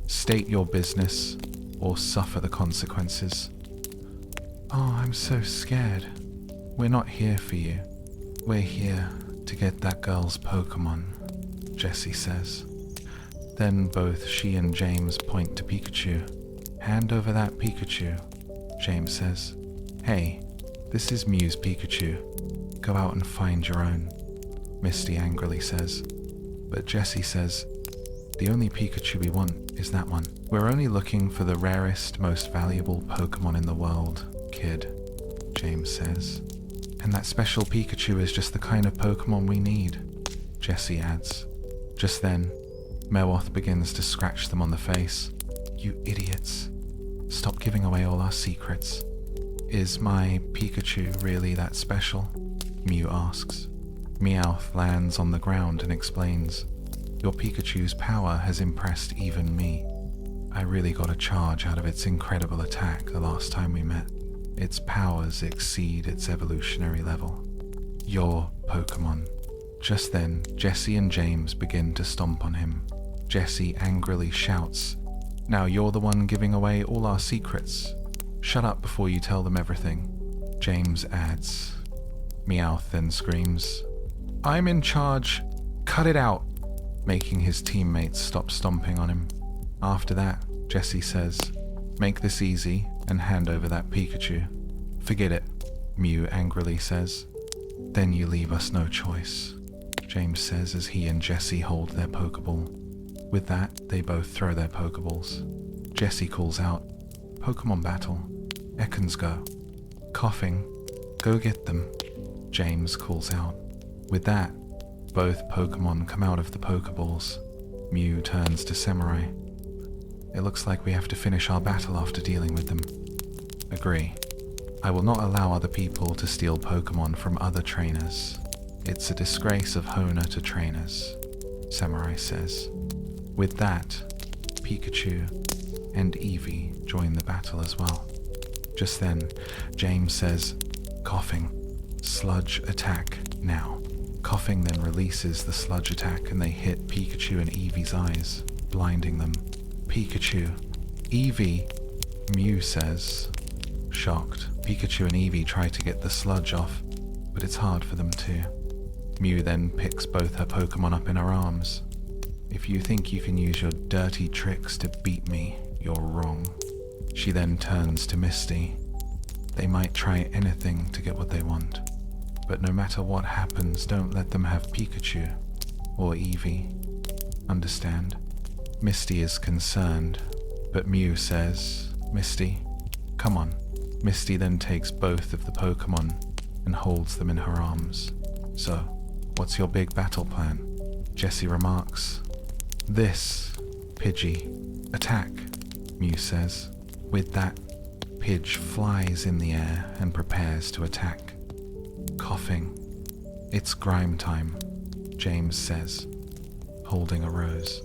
State your business or suffer the consequences. Oh, I'm so scared. We're not here for you. We're here to get that girl's Pokémon, Jessie says. Then both she and James point to Pikachu. Hand over that Pikachu, James says. Hey, this is Mew's Pikachu. Go out and find your own, Misty angrily says. But Jessie says, the only Pikachu we want is that one. We're only looking for the rarest, most valuable Pokémon in the world, kid, James says. And that special Pikachu is just the kind of Pokémon we need, Jessie adds. Just then, Meowth begins to scratch them on the face. You idiots. Stop giving away all our secrets. Is my Pikachu really that special? Mew asks. Meowth lands on the ground and explains, your Pikachu's power has impressed even me. I really got a charge out of its incredible attack the last time we met. Its powers exceed its evolutionary level. Your Pokémon. Just then, Jessie and James begin to stomp on him. Jessie angrily shouts, now you're the one giving away all our secrets. Shut up before you tell them everything. James adds. Meowth then screams, I'm in charge. Cut it out, making his teammates stop stomping on him. After that, Jessie says, make this easy and hand over that Pikachu. Forget it, Mew angrily says. Then you leave us no choice, James says as he and Jessie hold their Pokeball. With that, they both throw their Pokeballs. Jessie calls out, Pokemon battle. Ekans go. Coughing, go get them, James calls out. With that, both Pokemon come out of the Pokeballs. Mew turns to Samurai. It looks like we have to finish our battle after dealing with them. Agree. I will not allow other people to steal Pokemon from other trainers. It's a disgrace of Hoenn to trainers, Samurai says. With that, Pikachu and Eevee join the battle as well. Just then, James says, coughing, sludge attack now. Coughing then releases the sludge attack and they hit Pikachu and Eevee's eyes, blinding them. Pikachu, Eevee, Mew says. Shocked, Pikachu and Eevee try to get the sludge off, but it's hard for them to. Mew then picks both her Pokemon up in her arms. If you think you can use your dirty tricks to beat me, you're wrong. She then turns to Misty. They might try anything to get what they want, but no matter what happens, don't let them have Pikachu or Eevee. Understand? Misty is concerned, but Mew says, Misty, come on. Misty then takes both of the Pokemon and holds them in her arms. So, what's your big battle plan? Jessie remarks. This, Pidgey. Attack, Mew says. With that, Pidge flies in the air and prepares to attack. Coughing. It's grime time, James says, holding a rose.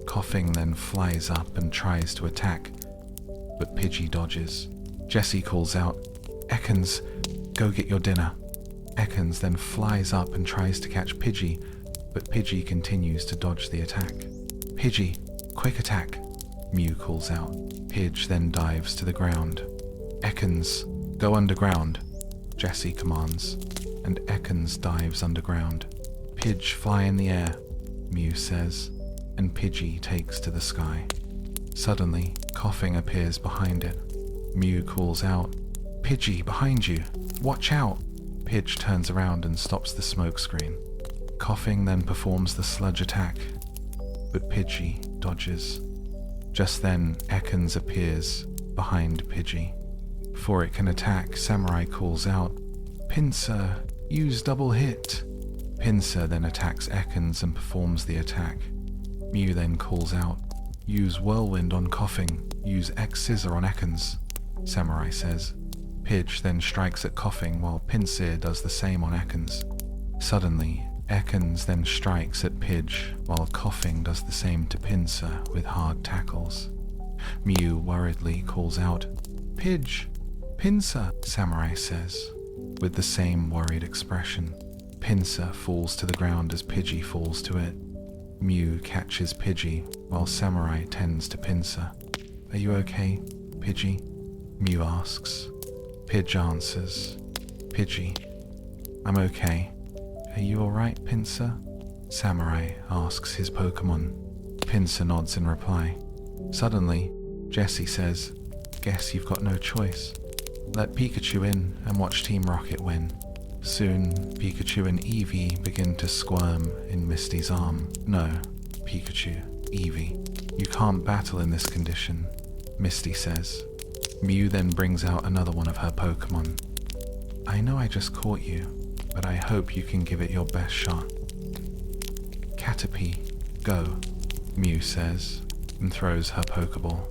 Coughing then flies up and tries to attack, but Pidgey dodges. Jessie calls out, Ekans, go get your dinner. Ekans then flies up and tries to catch Pidgey, but Pidgey continues to dodge the attack. Pidgey, quick attack, Mew calls out. Pidge then dives to the ground. Ekans, go underground, Jessie commands, and Ekans dives underground. Pidge, fly in the air, Mew says, and Pidgey takes to the sky. Suddenly, Coughing appears behind it. Mew calls out, Pidgey, behind you, watch out! Pidge turns around and stops the smokescreen. Coughing then performs the sludge attack, but Pidgey dodges. Just then, Ekans appears behind Pidgey. Before it can attack, Samurai calls out, "Pinsir, use double hit." Pinsir then attacks Ekans and performs the attack. Mew then calls out, "Use Whirlwind on Coughing, use X-Scissor on Ekans," Samurai says. Pidge then strikes at Coughing while Pinsir does the same on Ekans. Suddenly, Ekans then strikes at Pidge while Coughing does the same to Pinsir with hard tackles. Mew worriedly calls out, "Pidge, Pinsir," Samurai says, with the same worried expression. Pinsir falls to the ground as Pidgey falls to it. Mew catches Pidgey while Samurai tends to Pinsir. "Are you okay, Pidgey?" Mew asks. Pidge answers, "Pidgey, I'm okay. Are you alright, Pinsir?" Samurai asks his Pokemon. Pinsir nods in reply. Suddenly, Jessie says, "Guess you've got no choice. Let Pikachu in and watch Team Rocket win." Soon, Pikachu and Eevee begin to squirm in Misty's arm. "No, Pikachu, Eevee, you can't battle in this condition," Misty says. Mew then brings out another one of her Pokemon. "I know I just caught you, but I hope you can give it your best shot." "Caterpie, go," Mew says, and throws her Pokeball.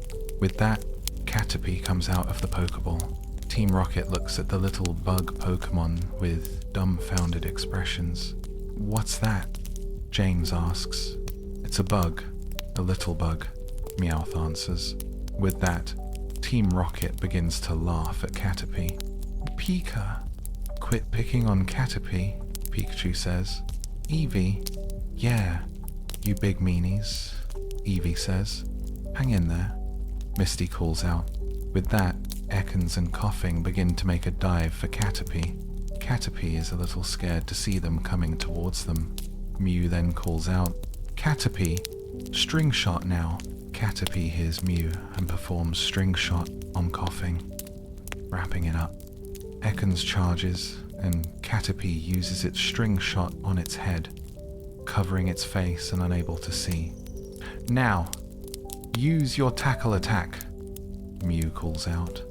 With that, Caterpie comes out of the Pokeball. Team Rocket looks at the little bug Pokemon with dumbfounded expressions. "What's that?" James asks. "It's a bug, a little bug," Meowth answers. With that, Team Rocket begins to laugh at Caterpie. "Pika, quit picking on Caterpie," Pikachu says. "Eevee, yeah, you big meanies," Eevee says. "Hang in there," Misty calls out. With that, Ekans and Coughing begin to make a dive for Caterpie. Caterpie is a little scared to see them coming towards them. Mew then calls out, "Caterpie, String Shot now." Caterpie hears Mew and performs String Shot on Coughing, wrapping it up. Ekans charges, and Caterpie uses its String Shot on its head, covering its face and unable to see. "Now, use your Tackle Attack," Mew calls out.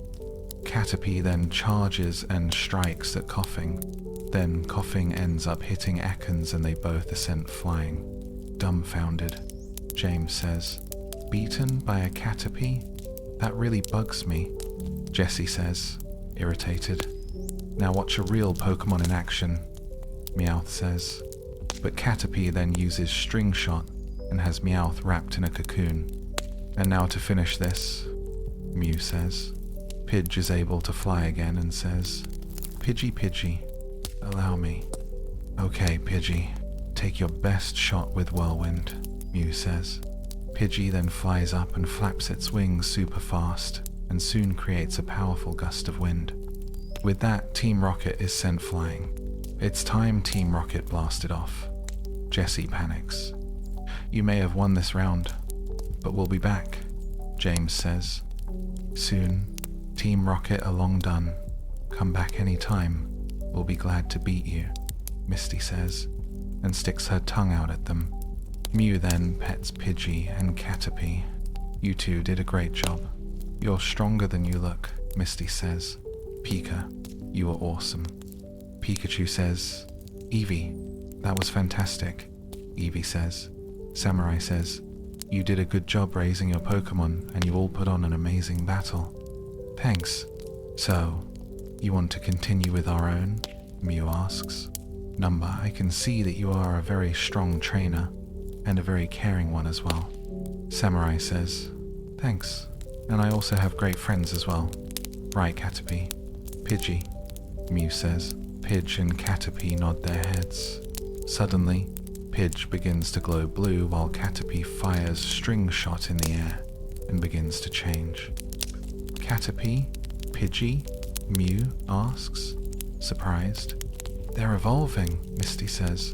Caterpie then charges and strikes at Coughing. Then Coughing ends up hitting Ekans and they both are sent flying. Dumbfounded, James says, "Beaten by a Caterpie? That really bugs me," Jessie says, irritated. "Now watch a real Pokemon in action," Meowth says. But Caterpie then uses String Shot and has Meowth wrapped in a cocoon. "And now to finish this," Mew says. Pidge is able to fly again and says, Pidgey, allow me." "Okay, Pidgey, take your best shot with Whirlwind," Mew says. Pidgey then flies up and flaps its wings super fast and soon creates a powerful gust of wind. With that, Team Rocket is sent flying. It's time Team Rocket blasted off. Jessie panics. "You may have won this round, but we'll be back," James says. "Soon, Team Rocket are long done. Come back any time. We'll be glad to beat you," Misty says, and sticks her tongue out at them. Mew then pets Pidgey and Caterpie. "You two did a great job. You're stronger than you look," Misty says. "Pika, you are awesome." Pikachu says, "Eevee, that was fantastic," Eevee says. Samurai says, "You did a good job raising your Pokemon and you all put on an amazing battle." "Thanks. So, you want to continue with our own?" Mew asks. "Number, I can see that you are a very strong trainer and a very caring one as well." Samurai says, "Thanks, and I also have great friends as well." "Right, Caterpie." "Pidgey," Mew says. Pidge and Caterpie nod their heads. Suddenly, Pidge begins to glow blue while Caterpie fires String Shot in the air and begins to change. "Caterpie? Pidgey?" Mew asks, surprised. "They're evolving," Misty says.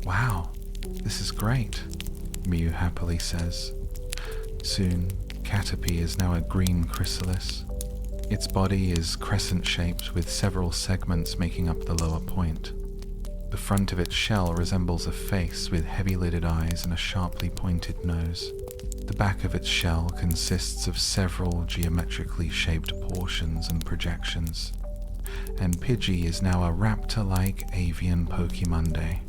"Wow, this is great," Mew happily says. Soon, Caterpie is now a green chrysalis. Its body is crescent-shaped with several segments making up the lower point. The front of its shell resembles a face with heavy-lidded eyes and a sharply pointed nose. The back of its shell consists of several geometrically shaped portions and projections, and Pidgey is now a raptor-like avian Pokémonday.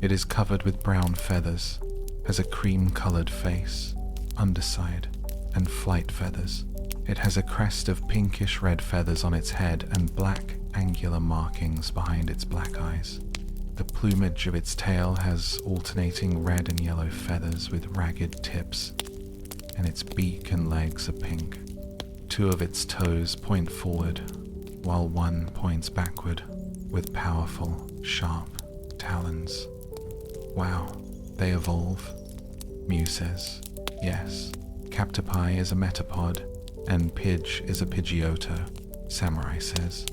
It is covered with brown feathers, has a cream-colored face, underside, and flight feathers. It has a crest of pinkish-red feathers on its head and black, angular markings behind its black eyes. The plumage of its tail has alternating red and yellow feathers with ragged tips, and its beak and legs are pink. 2 of its toes point forward, while 1 points backward, with powerful, sharp talons. Wow, they evolve? Mew says. Yes, Cactopi is a metapod, and Pidge is a Pidgeotto, Samurai says.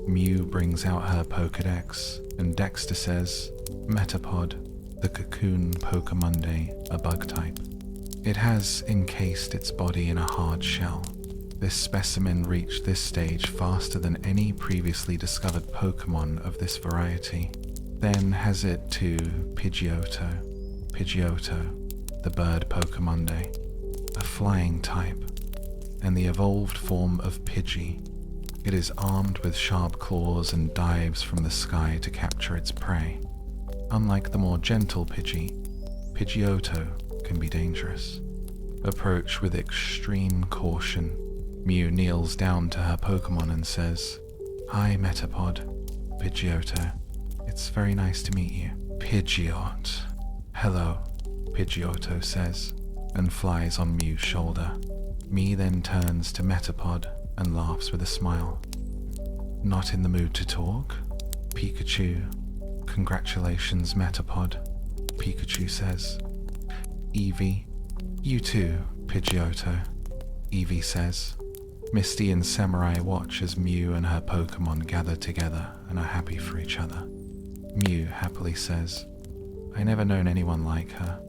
Mew brings out her Pokedex, and Dexter says, Metapod, the cocoon Pokémonday, a bug type. It has encased its body in a hard shell. This specimen reached this stage faster than any previously discovered Pokémon of this variety. Then has it to Pidgeotto, the bird Pokémonday, a flying type, and the evolved form of Pidgey. It is armed with sharp claws and dives from the sky to capture its prey. Unlike the more gentle Pidgey, Pidgeotto can be dangerous. Approach with extreme caution. Mew kneels down to her Pokémon and says, Hi Metapod, Pidgeotto. It's very nice to meet you. Pidgeot. Hello, Pidgeotto says, and flies on Mew's shoulder. Mew then turns to Metapod and laughs with a smile. Not in the mood to talk? Pikachu. Congratulations, Metapod, Pikachu says. Eevee. You too, Pidgeotto, Eevee says. Misty and Samurai watch as Mew and her Pokémon gather together and are happy for each other. Mew happily says, I never known anyone like her.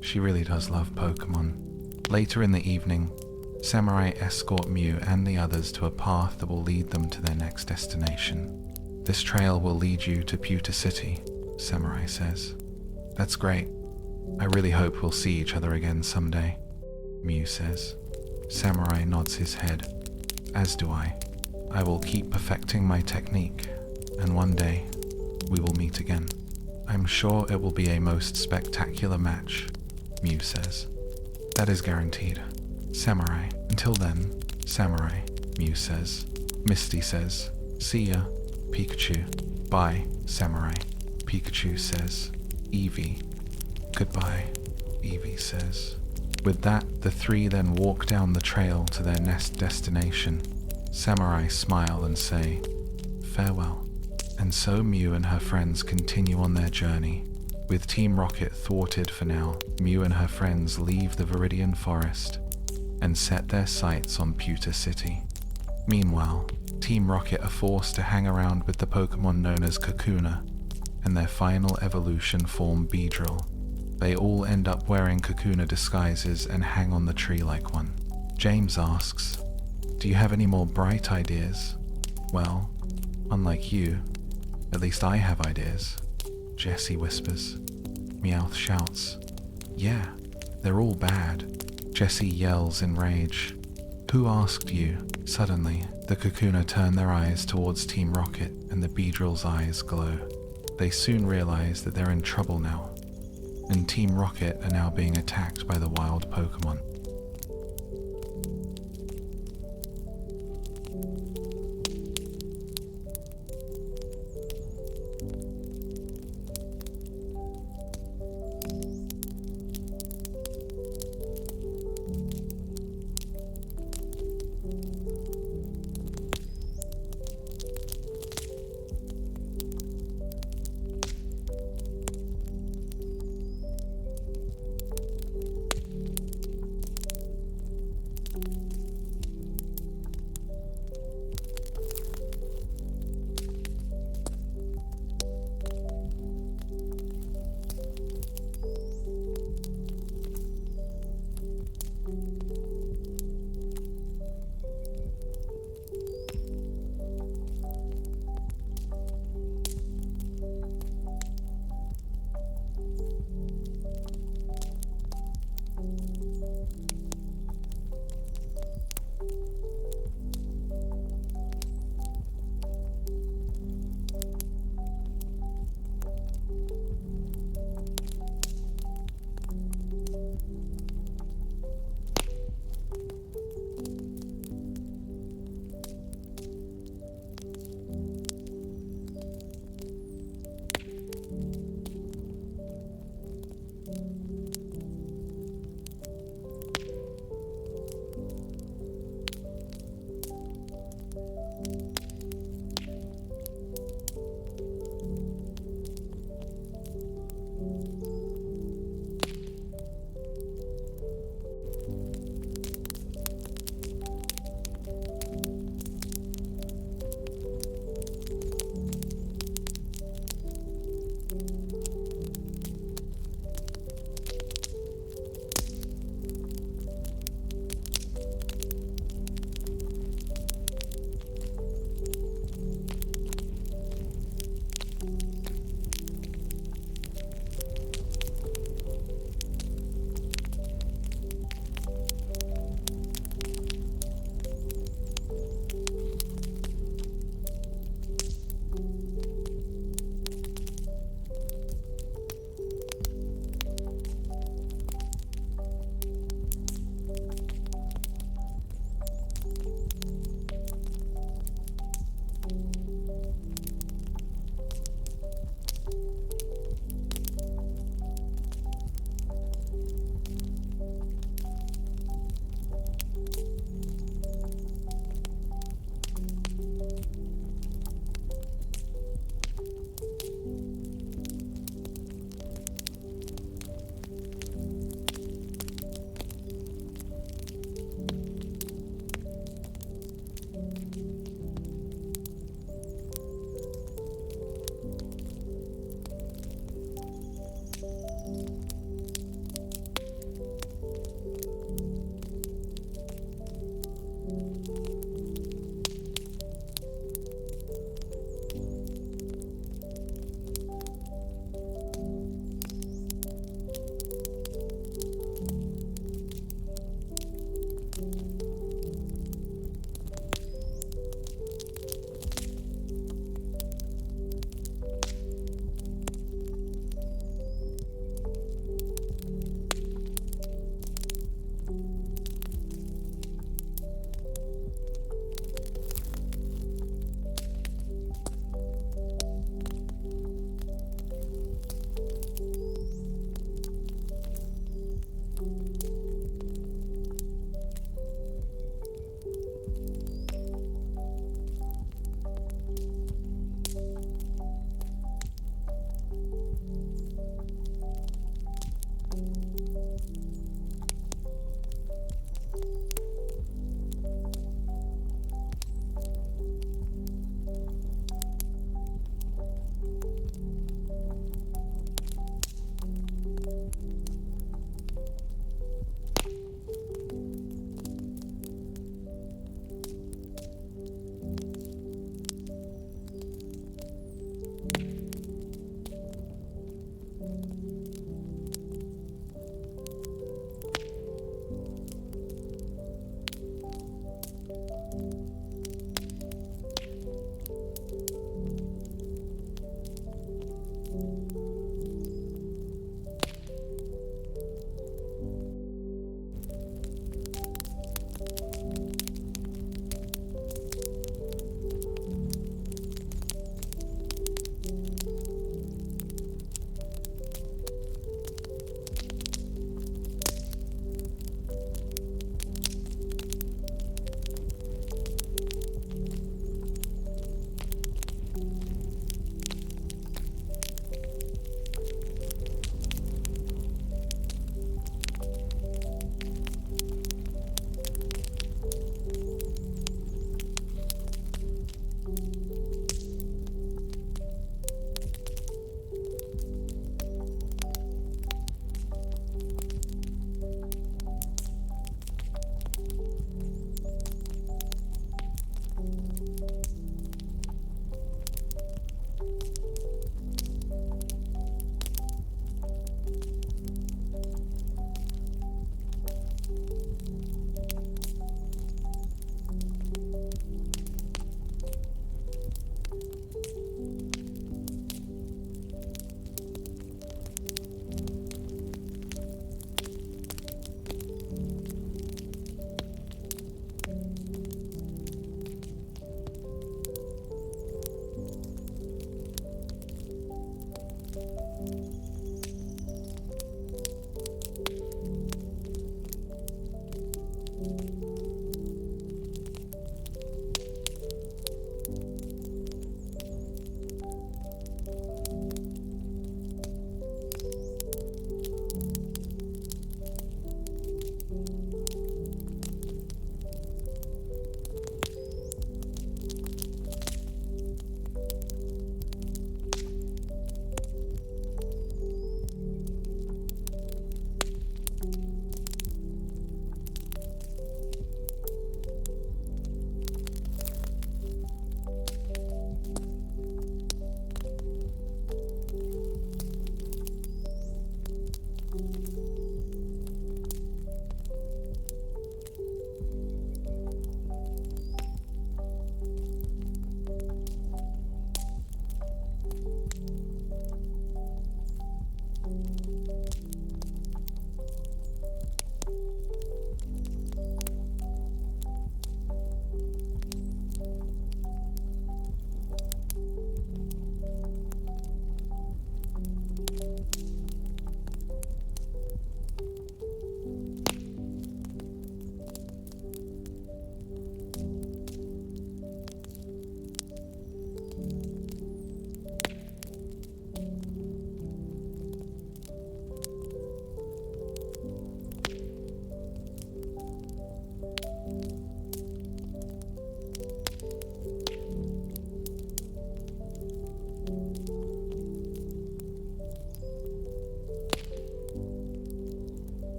She really does love Pokémon. Later in the evening, Samurai escort Mew and the others to a path that will lead them to their next destination. This trail will lead you to Pewter City, Samurai says. That's great. I really hope we'll see each other again someday, Mew says. Samurai nods his head. As do I. I will keep perfecting my technique, and one day we will meet again. I'm sure it will be a most spectacular match, Mew says. That is guaranteed. Samurai. Until then, Samurai, Mew says. Misty says, See ya, Pikachu. Bye, Samurai, Pikachu says. Eevee. Goodbye, Eevee says. With that, the 3 then walk down the trail to their next destination. Samurai smile and say, Farewell. And so Mew and her friends continue on their journey. With Team Rocket thwarted for now, Mew and her friends leave the Viridian Forest and set their sights on Pewter City. Meanwhile, Team Rocket are forced to hang around with the Pokémon known as Kakuna and their final evolution form Beedrill. They all end up wearing Kakuna disguises and hang on the tree like one. James asks, Do you have any more bright ideas? Well, unlike you, at least I have ideas, Jessie whispers. Meowth shouts, Yeah, they're all bad. Jessie yells in rage. Who asked you? Suddenly, the Kakuna turn their eyes towards Team Rocket and the Beedrill's eyes glow. They soon realize that they're in trouble now, and Team Rocket are now being attacked by the wild Pokémon.